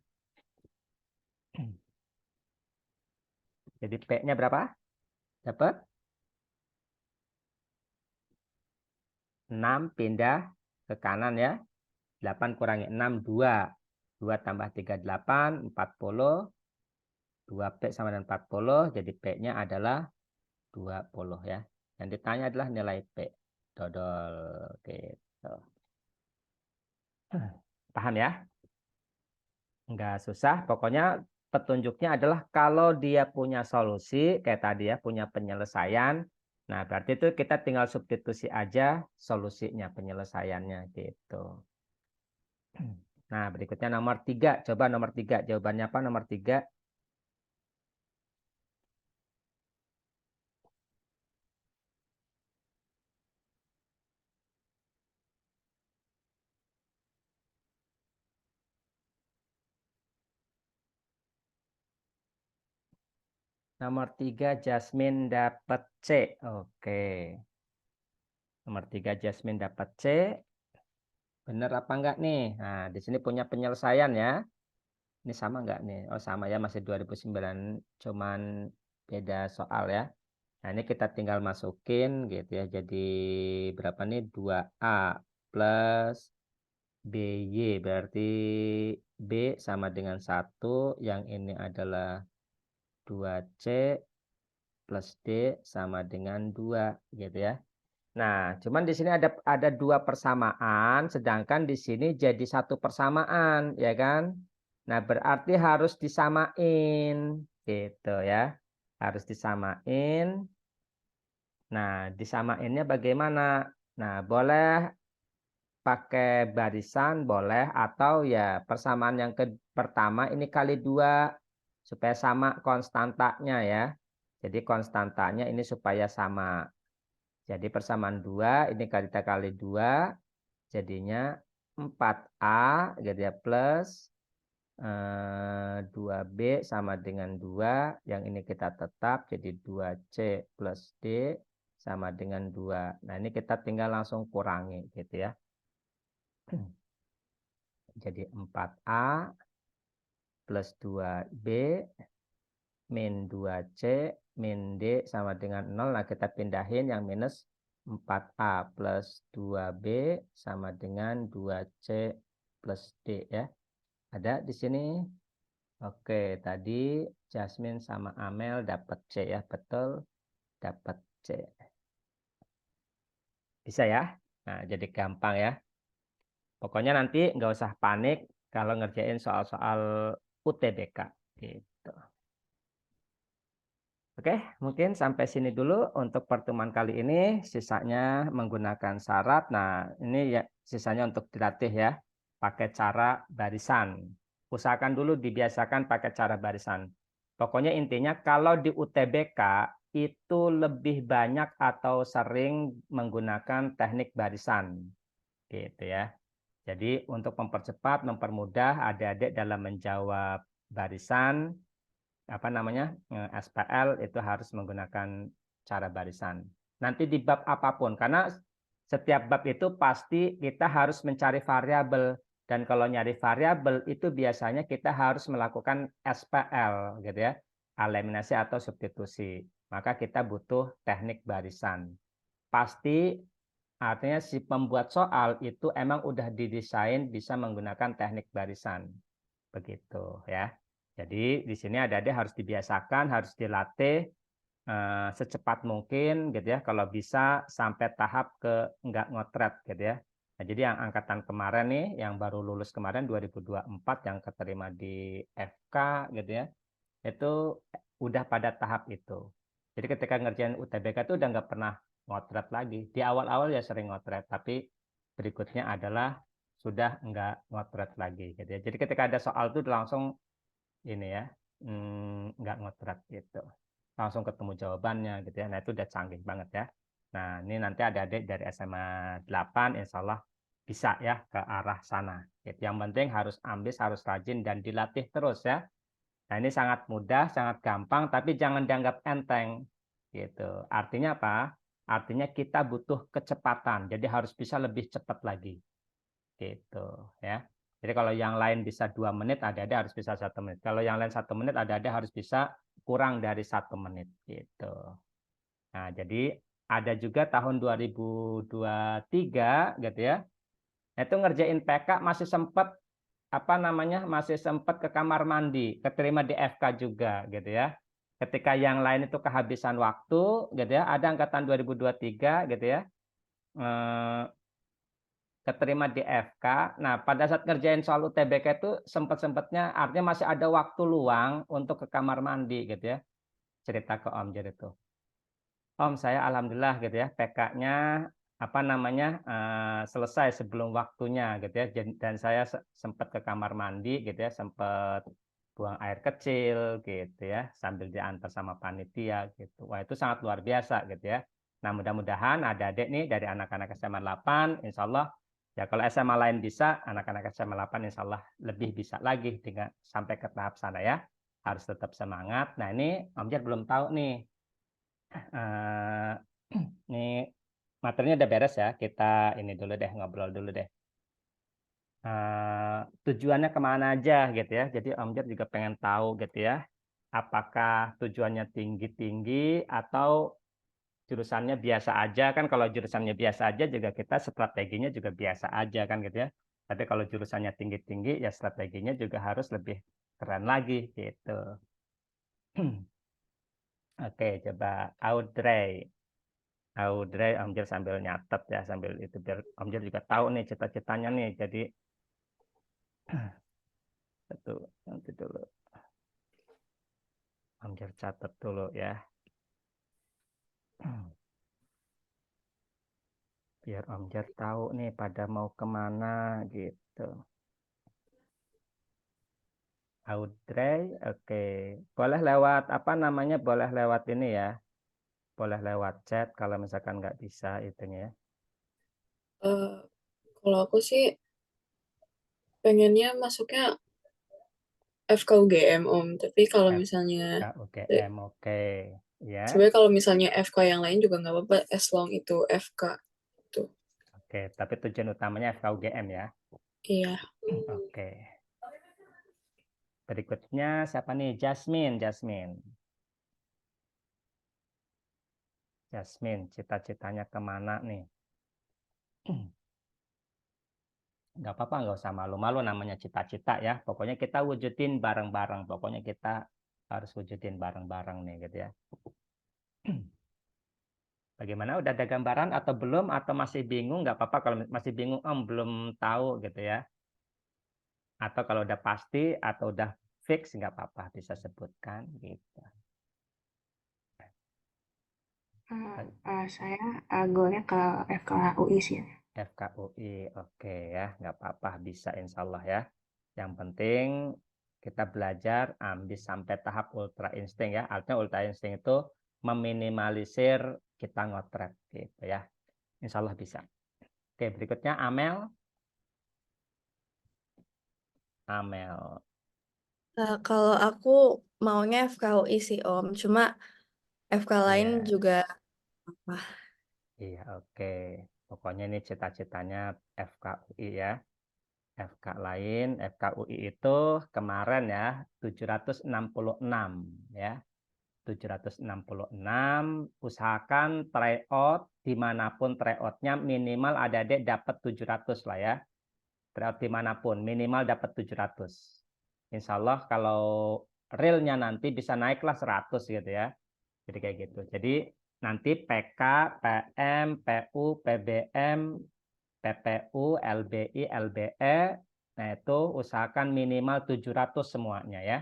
Jadi P-nya berapa? Dapat 6 pindah ke kanan ya. 8 kurangi 6, 2. 2 tambah 3, 8, 40. 2P sama dengan 40, jadi P-nya adalah 20 ya. Yang ditanya adalah nilai P. Dodol. Gitu. Paham ya? Nggak susah, pokoknya petunjuknya adalah kalau dia punya solusi, kayak tadi ya, punya penyelesaian, nah berarti itu kita tinggal substitusi aja solusinya, penyelesaiannya gitu. Nah berikutnya nomor 3, coba nomor 3, jawabannya apa nomor 3? Nomor 3 Jasmine dapat C, oke. Nomor 3 Jasmine dapat C, benar apa enggak nih? Nah di sini punya penyelesaian ya. Ini sama enggak nih? Oh sama ya, masih 2009, cuman beda soal ya. Nah, ini kita tinggal masukin gitu ya. Jadi berapa nih? 2A plus BY. Berarti B sama dengan 1. Yang ini adalah 2C plus D sama dengan 2 gitu ya. Nah, cuman di sini ada 2 persamaan, sedangkan di sini jadi 1 persamaan, ya kan? Nah, berarti harus disamain gitu ya. Harus disamain. Nah, disamainnya bagaimana? Nah, boleh pakai barisan, boleh, atau ya persamaan yang pertama ini kali 2 supaya sama konstantanya ya. Jadi konstantanya ini supaya sama. Jadi persamaan 2 ini kita kali 2 jadinya 4A gitu ya, plus 2B sama dengan 2. Yang ini kita tetap jadi 2C plus D sama dengan 2. Nah, ini kita tinggal langsung kurangi gitu ya. Jadi 4A plus 2B min 2C min D sama dengan 0. Nah, kita pindahin yang minus 4A plus 2B sama dengan 2C plus D ya. Ada di sini. Oke, tadi Jasmine sama Amel dapat C ya, betul. Dapat C. Bisa ya? Nah, jadi gampang ya. Pokoknya nanti nggak usah panik kalau ngerjain soal-soal UTBK. Gitu. Oke, mungkin sampai sini dulu untuk pertemuan kali ini. Sisanya menggunakan syarat. Nah, ini ya sisanya untuk dilatih ya. Pakai cara barisan. Usahakan dulu dibiasakan pakai cara barisan. Pokoknya intinya kalau di UTBK itu lebih banyak atau sering menggunakan teknik barisan. Gitu ya. Jadi untuk mempercepat, mempermudah adik-adik dalam menjawab barisan, SPL itu harus menggunakan cara barisan. Nanti di bab apapun, karena setiap bab itu pasti kita harus mencari variabel. Dan kalau nyari variabel itu biasanya kita harus melakukan SPL, gitu ya, eliminasi atau substitusi. Maka kita butuh teknik barisan. Pasti artinya si pembuat soal itu emang udah didesain bisa menggunakan teknik barisan. Begitu ya. Jadi di sini adik-adik harus dibiasakan, harus dilatih secepat mungkin gitu ya. Kalau bisa sampai tahap ke nggak ngotret gitu ya. Nah, jadi yang angkatan kemarin nih, yang baru lulus kemarin 2024 yang keterima di FK gitu ya, itu udah pada tahap itu. Jadi ketika ngerjain UTBK itu udah nggak pernah ngotret lagi. Di awal-awal ya sering ngotret, tapi berikutnya adalah sudah nggak ngotret lagi gitu ya. Jadi ketika ada soal itu langsung ini ya, nggak ngotret gitu. Langsung ketemu jawabannya gitu ya. Nah, itu udah canggih banget ya. Nah, ini nanti adik-adik dari SMA 8 insya Allah bisa ya ke arah sana. Gitu. Yang penting harus ambis, harus rajin dan dilatih terus ya. Nah, ini sangat mudah, sangat gampang, tapi jangan dianggap enteng. Gitu. Artinya apa? Artinya kita butuh kecepatan. Jadi harus bisa lebih cepat lagi. Gitu ya. Jadi kalau yang lain bisa 2 menit, adik-adik harus bisa 1 menit. Kalau yang lain 1 menit, adik-adik harus bisa kurang dari 1 menit. Gitu. Nah, jadi ada juga tahun 2023 gitu ya. Itu ngerjain PK masih sempat masih sempat ke kamar mandi, keterima di FK juga gitu ya. Ketika yang lain itu kehabisan waktu gitu ya, ada angkatan 2023 gitu ya. Keterima di FK. Nah, pada saat ngerjain soal UTBK itu sempat-sempatnya artinya masih ada waktu luang untuk ke kamar mandi gitu ya. Cerita ke Om jadi tuh. Om, saya alhamdulillah gitu ya, PK-nya selesai sebelum waktunya gitu ya. Dan saya sempat ke kamar mandi gitu ya, sempat buang air kecil gitu ya, sambil diantar sama panitia gitu. Wah, itu sangat luar biasa gitu ya. Nah, mudah-mudahan adik-adik nih dari anak-anak SMA 8, insya Allah ya kalau SMA lain bisa, anak-anak SMA 8 insya Allah lebih bisa lagi dengan sampai ke tahap sana ya. Harus tetap semangat. Nah, ini Om Jar belum tahu nih. Ini materinya udah beres ya. Kita ini dulu deh, ngobrol dulu deh. Tujuannya kemana aja gitu ya. Jadi Om Jar juga pengen tahu gitu ya. Apakah tujuannya tinggi-tinggi atau jurusannya biasa aja kan? Kalau jurusannya biasa aja juga kita strateginya juga biasa aja kan gitu ya. Tapi kalau jurusannya tinggi-tinggi ya strateginya juga harus lebih keren lagi gitu. Oke, coba Audrey. Audrey, Om Jar sambil nyatet ya, sambil itu biar Om Jar juga tahu nih cita-citanya nih. Jadi itu nanti dulu. Om Jar catat dulu ya. Biar Om Jar tahu nih pada mau kemana gitu. Audrey, oke. Boleh lewat boleh lewat ini ya. Boleh lewat chat kalau misalkan nggak bisa itunya ya. Kalau aku sih pengennya masuknya FKUGM Om, tapi kalau misalnya UGM, oke. Ya. sebenarnya kalau misalnya FK yang lain juga nggak apa-apa, as long itu FK tuh. Oke, tapi tujuan utamanya FKUGM ya. Iya. Oke. Berikutnya siapa nih? Jasmine. Jasmine, cita-citanya kemana nih? Nggak apa-apa, nggak usah malu-malu, namanya cita-cita ya. Pokoknya kita wujudin bareng-bareng. Pokoknya kita harus wujudin bareng-bareng nih gitu ya. Bagaimana? Udah ada gambaran atau belum? Atau masih bingung? Nggak apa-apa kalau masih bingung, belum tahu gitu ya. Atau kalau udah pasti atau udah fix, nggak apa-apa, bisa sebutkan gitu. Saya goalnya ke FKUI sih. FKUI, oke ya, nggak apa-apa, bisa insya Allah ya. Yang penting kita belajar ambil sampai tahap ultra insting ya. Artinya ultra insting itu meminimalisir kita ngotret gitu ya. Insya Allah bisa. Oke, berikutnya Amel. Amel. Kalau aku maunya FKUI sih Om, cuma FK lain Iya, juga apa. iya, oke. Pokoknya ini cita-citanya FKUI ya. FK lain, FKUI itu kemarin ya 766 ya. 766, usahakan tryout dimanapun tryoutnya minimal adik-adik dapat 700 lah ya. Tryout dimanapun minimal dapat 700. Insya Allah kalau realnya nanti bisa naiklah 100 gitu ya. Jadi kayak gitu. Jadi nanti PK, PM, PU, PBM, PPU, LBI, LBE, nah itu usahakan minimal 700 semuanya ya.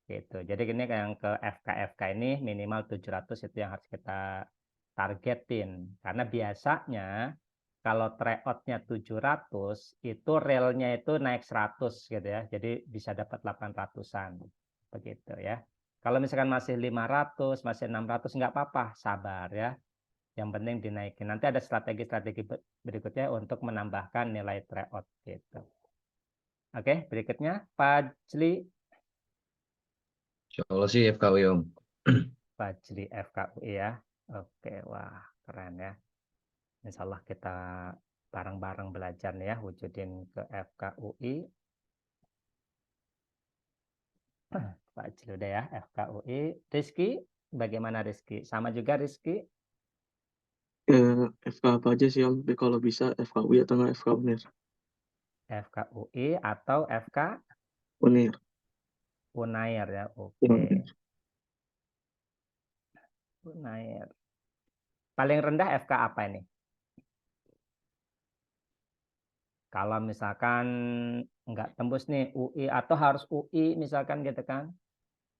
Gitu. Jadi ini yang ke FK ini minimal 700 itu yang harus kita targetin. Karena biasanya kalau tryout-nya 700 itu relnya itu naik 100 gitu ya. Jadi bisa dapat 800-an. Begitu ya. Kalau misalkan masih 500, masih 600 nggak apa-apa, sabar ya. Yang penting dinaikin. Nanti ada strategi-strategi berikutnya untuk menambahkan nilai tryout gitu. Oke, berikutnya Fajli. Insya Allah sih FKW Om. Fajli FKUI ya. Oke, wah keren ya. Insya Allah kita bareng-bareng belajar nih ya, wujudin ke FKUI. Fajli udah ya, FKUI. Rizky, bagaimana Rizky? Sama juga Rizky? FK apa aja sih Om? Tapi kalau bisa FKUI atau nggak FK Unir? FKUI atau FK Unir. Unair ya. Oke, Unir. Unair. Paling rendah FK apa ini? Kalau misalkan nggak tembus nih UI atau harus UI misalkan gitu kan.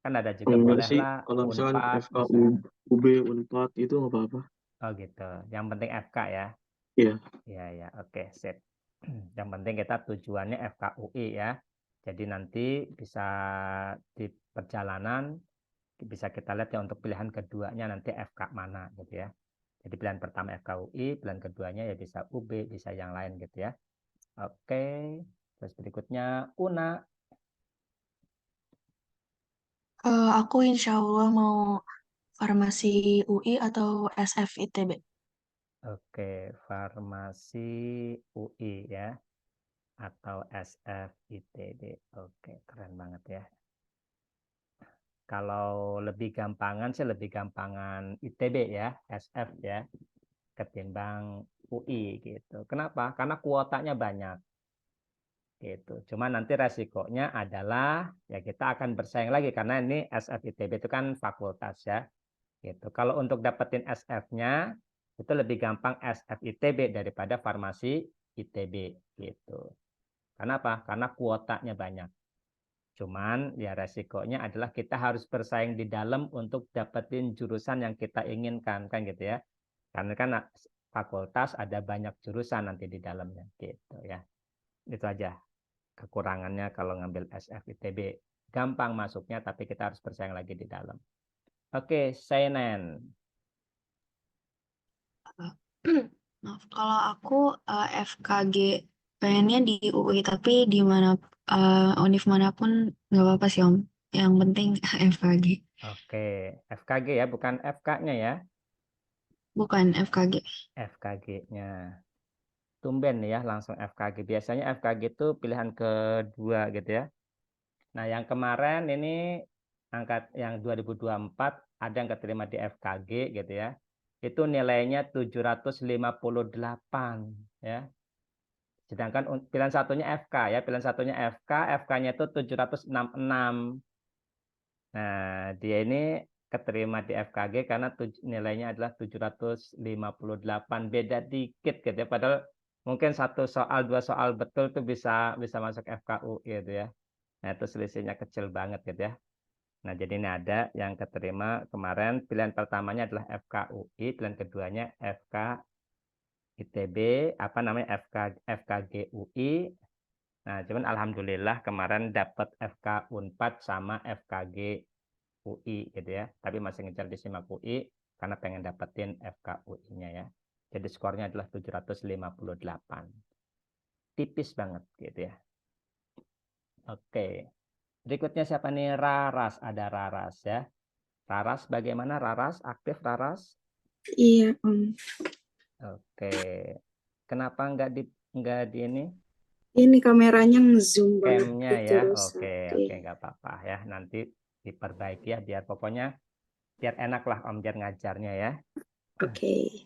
Kan ada juga Enggak sih, bolehlah kalau misalkan Unpad FKU, bisa. UB, Unpad itu nggak apa-apa. Oh gitu. Yang penting FK ya. Iya. Iya ya, oke, sip. Yang penting kita tujuannya FKUI ya. Jadi nanti bisa di perjalanan bisa kita lihat ya untuk pilihan keduanya nanti FK mana gitu ya. Jadi pilihan pertama FKUI, pilihan keduanya ya bisa UB, bisa yang lain gitu ya. Oke. Terus berikutnya Una. Aku insya Allah mau farmasi UI atau SF ITB. Oke, farmasi UI ya atau SF ITB. Oke, keren banget ya. Kalau lebih gampangan sih lebih gampangan ITB ya, SF ya, ketimbang UI gitu. Kenapa? Karena kuotanya banyak gitu. Cuma nanti resikonya adalah ya kita akan bersaing lagi karena ini SF ITB itu kan fakultas ya. Gitu. Kalau untuk dapetin SF-nya itu lebih gampang SF ITB daripada farmasi ITB gitu. Karena apa? Karena kuotanya banyak. Cuman ya resikonya adalah kita harus bersaing di dalam untuk dapetin jurusan yang kita inginkan kan gitu ya. Karena kan fakultas ada banyak jurusan nanti di dalamnya gitu ya. Itu aja kekurangannya kalau ngambil SFITB. Gampang masuknya tapi kita harus bersaing lagi di dalam. Oke, Seinen. Maaf, kalau aku FKG pengennya di UI tapi di mana univ manapun nggak apa-apa sih Om. Yang penting FKG, Oke, FKG ya, bukan FK-nya ya. bukan FKG. FKG-nya. Tumben ya, langsung FKG. Biasanya FKG itu pilihan kedua gitu ya. Nah, yang kemarin ini angkat yang 2024 ada yang keterima di FKG gitu ya. itu nilainya 758 ya. Sedangkan pilihan satunya FK ya, pilihan satunya FK, FK-nya itu 766. Nah, dia ini keterima di FKG karena nilainya adalah 758, beda dikit gitu ya. Padahal mungkin satu soal, dua soal betul tuh bisa masuk FKU gitu ya. Nah, itu selisihnya kecil banget gitu ya. Nah, jadi ini ada yang keterima kemarin, pilihan pertamanya adalah FKUI, pilihan keduanya FK ITB, apa namanya, FKG UI. Nah, cuman alhamdulillah kemarin dapat FK Unpad sama FKG UI gitu ya. Tapi masih ngejar di SIMAK UI karena pengen dapetin FK UI-nya ya. Jadi skornya adalah 758. Tipis banget gitu ya. Oke. Berikutnya siapa nih? Raras, ada Raras ya. Raras bagaimana Raras? Aktif Raras? Iya, Om. Oke. Kenapa nggak di ini? Ini kameranya nge-zoom banget Cam-nya gitu, ya. rusak. Oke, nggak apa-apa ya. Nanti diperbaiki ya biar pokoknya biar enak lah Om Jar ngajarnya ya. Oke.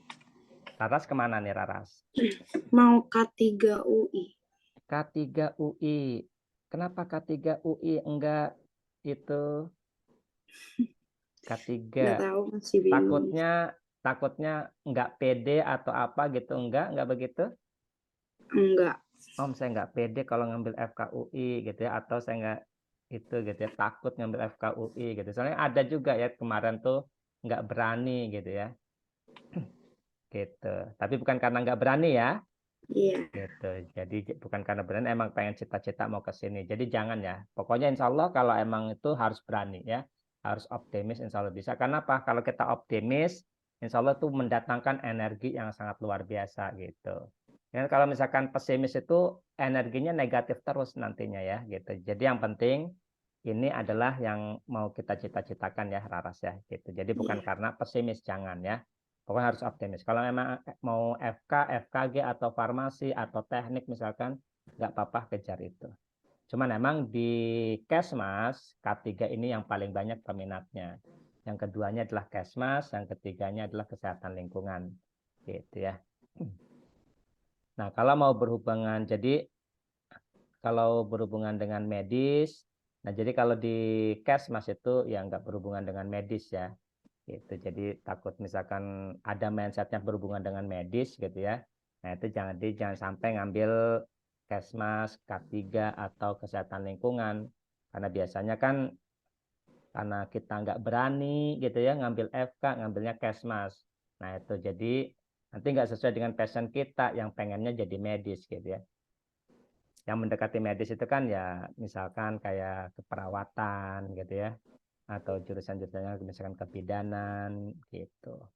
Raras kemana nih Raras? Mau K3 UI. K3 UI. Kenapa K3 UI enggak itu K3? Nggak tahu, masih bingung. Takutnya enggak pede atau apa gitu, enggak begitu? Enggak. Om saya enggak pede kalau ngambil FKUI gitu ya, atau saya enggak itu gitu ya, takut ngambil FKUI gitu. Soalnya ada juga ya kemarin tuh enggak berani gitu ya. Gitu. Tapi bukan karena enggak berani ya. Iya. Gitu. Jadi bukan karena berani, emang pengen cita-cita mau ke sini. Jadi jangan ya. Pokoknya insya Allah kalau emang itu harus berani ya. Harus optimis, insya Allah bisa. Karena apa? Kalau kita optimis, insya Allah itu mendatangkan energi yang sangat luar biasa gitu. Dan kalau misalkan pesimis itu energinya negatif terus nantinya ya gitu. Jadi yang penting ini adalah yang mau kita cita-citakan ya Raras ya gitu. Jadi bukan Iya. karena pesimis, jangan ya. Pokoknya harus optimis. Kalau memang mau FK, FKG atau farmasi atau teknik misalkan, nggak apa-apa kejar itu. Cuman memang di Kesmas, K3 ini yang paling banyak peminatnya. Yang keduanya adalah Kesmas, yang ketiganya adalah kesehatan lingkungan. Gitu ya. Nah, kalau mau berhubungan, jadi kalau berhubungan dengan medis, nah jadi kalau di Kesmas itu ya nggak berhubungan dengan medis ya. Gitu. Jadi takut misalkan ada mindsetnya berhubungan dengan medis gitu ya. Nah itu jangan sampai ngambil Kesmas, K3 atau kesehatan lingkungan. Karena biasanya kan karena kita nggak berani gitu ya ngambil FK, ngambilnya Kesmas. Nah itu jadi nanti nggak sesuai dengan passion kita yang pengennya jadi medis gitu ya. Yang mendekati medis itu kan ya misalkan kayak keperawatan gitu ya. Atau jurusan-jurusannya misalkan kebidanan gitu.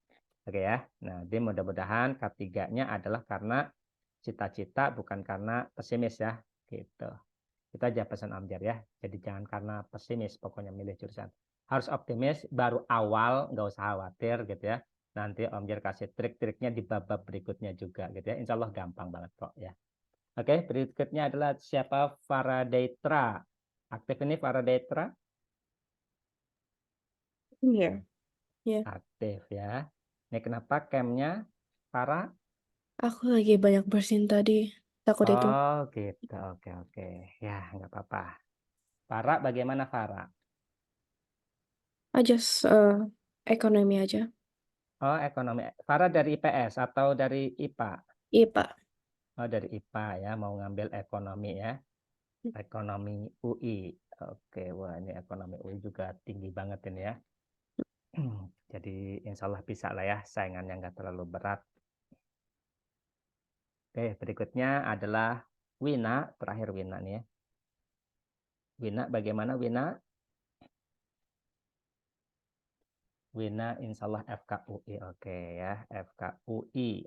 Oke ya. Nah, jadi mudah-mudahan K3-nya adalah karena cita-cita bukan karena pesimis ya, gitu. Itu aja pesan Amjar ya. Jadi jangan karena pesimis pokoknya milih jurusan. Harus optimis, baru awal nggak usah khawatir gitu ya. Nanti Amjar kasih trik-triknya di bab-bab berikutnya juga gitu ya. Insya Allah gampang banget kok ya. Oke, berikutnya adalah siapa? Faradaitra. Aktif ini Faradaitra? Iya. Iya. Aktif ya. Ini kenapa camnya Farah? Aku lagi banyak bersin tadi. Takut itu. Oh gitu, oke. Ya nggak apa-apa. Farah bagaimana Farah? Just ekonomi aja. Oh ekonomi. Farah dari IPS atau dari IPA? IPA. Oh dari IPA ya, mau ngambil ekonomi ya. Ekonomi UI. Oke, wah ini ekonomi UI juga tinggi banget ini ya. Jadi insya Allah bisa lah ya, saingannya nggak terlalu berat. Oke, berikutnya adalah Wina, terakhir Wina nih ya. Wina bagaimana Wina? Wina insya Allah FKUI. Oke ya, FKUI.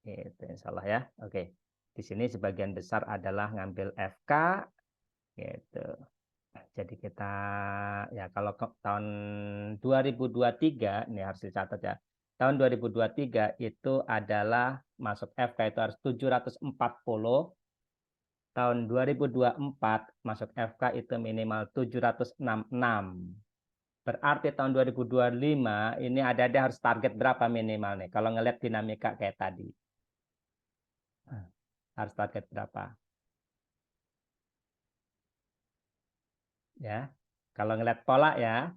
Itu insya Allah ya. Oke. Di sini sebagian besar adalah ngambil FK. Gitu. Jadi kita ya kalau tahun 2023 ini harus dicatat ya. Tahun 2023 itu adalah masuk FK itu harus 740. Tahun 2024 masuk FK itu minimal 766. Berarti tahun 2025 ini ada harus target berapa minimal nih? Kalau ngelihat dinamika kayak tadi. Harus target berapa? Ya. Kalau ngelihat pola ya,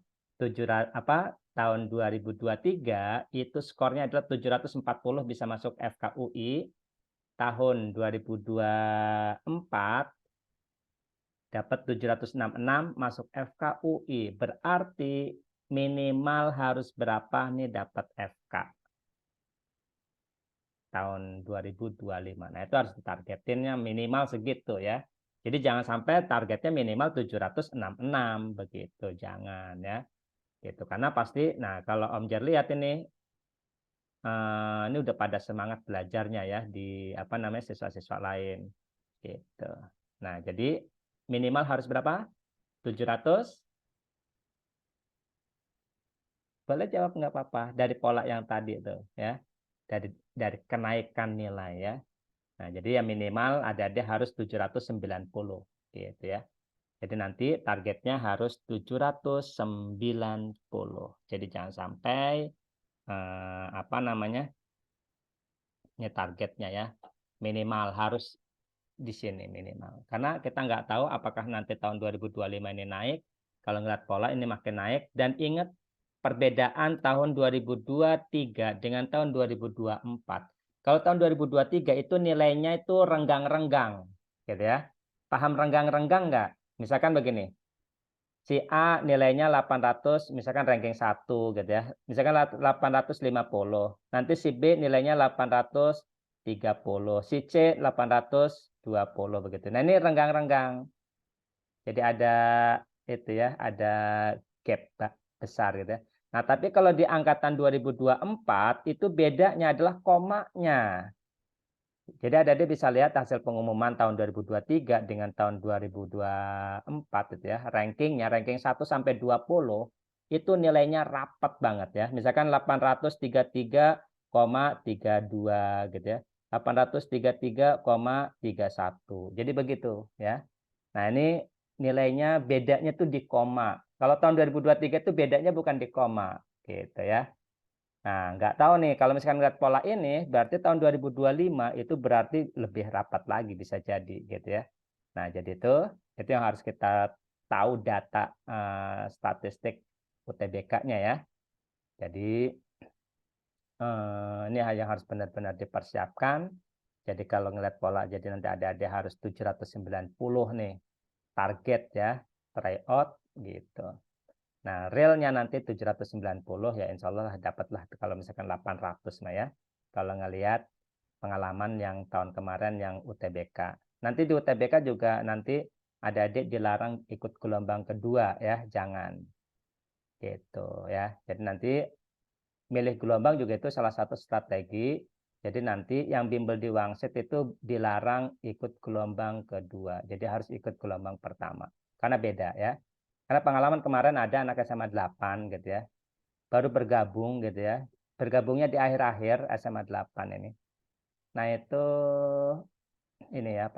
tahun 2023 itu skornya adalah 740 bisa masuk FKUI. Tahun 2024 dapat 766 masuk FKUI. Berarti minimal harus berapa nih dapat FK tahun 2025. Nah, itu harus ditargetinnya minimal segitu ya. Jadi jangan sampai targetnya minimal 766 begitu, jangan ya. Gitu. Karena pasti nah kalau Om Jer lihat ini udah pada semangat belajarnya ya di siswa-siswa lain gitu. Nah, jadi minimal harus berapa? 700? Boleh jawab nggak apa-apa dari pola yang tadi itu ya. Dari kenaikan nilai ya. Nah, jadi yang minimal ada harus 790 gitu ya. Jadi nanti targetnya harus 790. Jadi jangan sampai ini targetnya ya. Minimal harus di sini minimal. Karena kita nggak tahu apakah nanti tahun 2025 ini naik. Kalau ngeliat pola ini makin naik. Dan ingat perbedaan tahun 2023 dengan tahun 2024. Kalau tahun 2023 itu nilainya itu renggang-renggang. Gitu ya. Paham renggang-renggang nggak? Misalkan begini. Si A nilainya 800, misalkan ranking 1 gitu ya. Misalkan 850. Nanti si B nilainya 830. Si C 820 begitu. Nah, ini renggang-renggang. Jadi ada itu ya, ada gap besar gitu ya. Nah, tapi kalau di angkatan 2024 itu bedanya adalah komanya. Jadi adik-adik bisa lihat hasil pengumuman tahun 2023 dengan tahun 2024 itu ya. Ranking 1 sampai 20 itu nilainya rapat banget ya. Misalkan 833,32 gitu ya. 833,31. Jadi begitu ya. Nah, ini nilainya bedanya tuh di koma. Kalau tahun 2023 itu bedanya bukan di koma gitu ya. Nah, nggak tahu nih, kalau misalkan lihat pola ini, berarti tahun 2025 itu berarti lebih rapat lagi bisa jadi gitu ya. Nah, jadi itu yang harus kita tahu data statistik UTBK-nya ya. Jadi ini yang harus benar-benar dipersiapkan. Jadi kalau ngeliat pola, jadi nanti ada harus 790 nih target ya, tryout gitu. Nah, realnya nanti 790 ya insya Allah dapatlah kalau misalkan 800 ya. Kalau ngelihat pengalaman yang tahun kemarin yang UTBK. Nanti di UTBK juga nanti adik-adik dilarang ikut gelombang kedua ya, jangan. Gitu ya. Jadi nanti milih gelombang juga itu salah satu strategi. Jadi nanti yang bimbel di Wangsit itu dilarang ikut gelombang kedua. Jadi harus ikut gelombang pertama. Karena beda ya. Karena pengalaman kemarin ada anak SMA 8 gitu ya. Baru bergabung gitu ya. Bergabungnya di akhir-akhir SMA 8 ini. Nah, itu ini ya,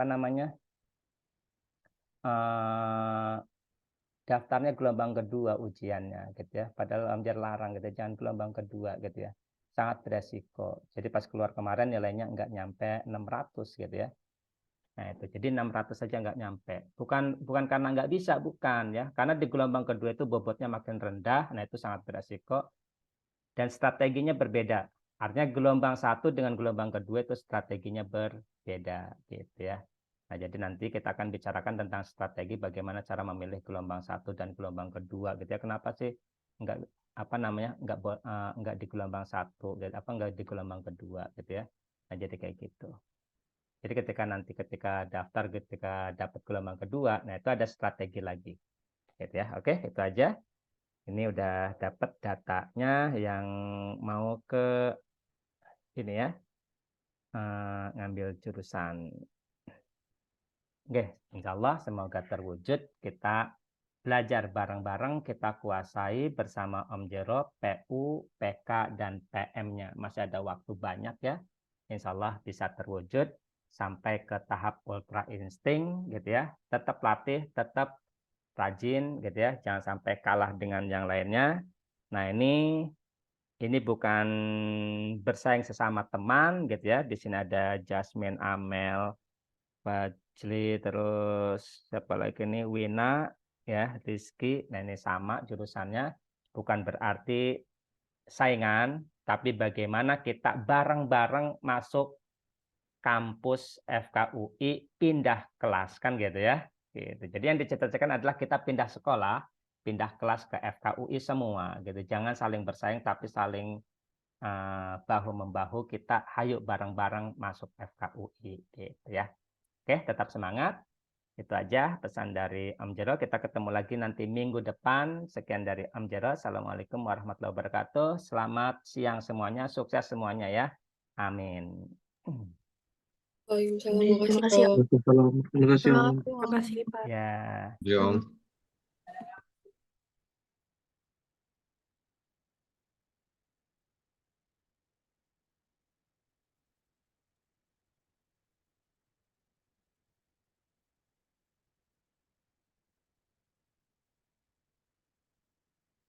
daftarnya gelombang kedua ujiannya gitu ya. Padahal Amjar larang gitu, jangan gelombang kedua gitu ya. Sangat beresiko. Jadi pas keluar kemarin nilainya nggak nyampe 600 gitu ya. Nah, itu jadi 600 saja nggak nyampe. Bukan karena nggak bisa, bukan ya. Karena di gelombang kedua itu bobotnya makin rendah, nah itu sangat beresiko. Dan strateginya berbeda. Artinya gelombang 1 dengan gelombang kedua itu strateginya berbeda gitu ya. Nah, jadi nanti kita akan bicarakan tentang strategi bagaimana cara memilih gelombang 1 dan gelombang kedua gitu ya. Kenapa sih nggak di gelombang 1 gitu, nggak di gelombang kedua gitu ya. Nah, jadi kayak gitu. Jadi ketika daftar, ketika dapat gelombang kedua, nah itu ada strategi lagi. Gitu ya. Oke, itu aja. Ini udah dapat datanya yang mau ke ini ya, ngambil jurusan. Oke, insya Allah semoga terwujud. Kita belajar bareng-bareng, kita kuasai bersama Om Jero, PU, PK, dan PM-nya. Masih ada waktu banyak ya. Insya Allah bisa terwujud sampai ke tahap ultra insting gitu ya. Tetap latih, tetap rajin gitu ya, jangan sampai kalah dengan yang lainnya. Nah, ini bukan bersaing sesama teman gitu ya. Di sini ada Jasmine, Amel, Fajli, terus siapa lagi nih, Wina ya, Rizky. Nah, ini sama jurusannya, bukan berarti saingan, tapi bagaimana kita bareng-bareng masuk kampus FKUI, pindah kelas kan gitu ya. Gitu. Jadi yang dicita-citakan adalah kita pindah sekolah, pindah kelas ke FKUI semua gitu. Jangan saling bersaing tapi saling bahu-membahu, kita hayu bareng-bareng masuk FKUI gitu ya. Oke, tetap semangat. Itu aja pesan dari Om Jero. Kita ketemu lagi nanti minggu depan. Sekian dari Om Jero. Assalamualaikum warahmatullahi wabarakatuh. Selamat siang semuanya, sukses semuanya ya. Amin. Waalaikumsalam, Terima makasih kasih, Om. Om. Waalaikumsalam. Terima kasih, Om. Terima kasih, Om. Makasih Pak. Ya. Om.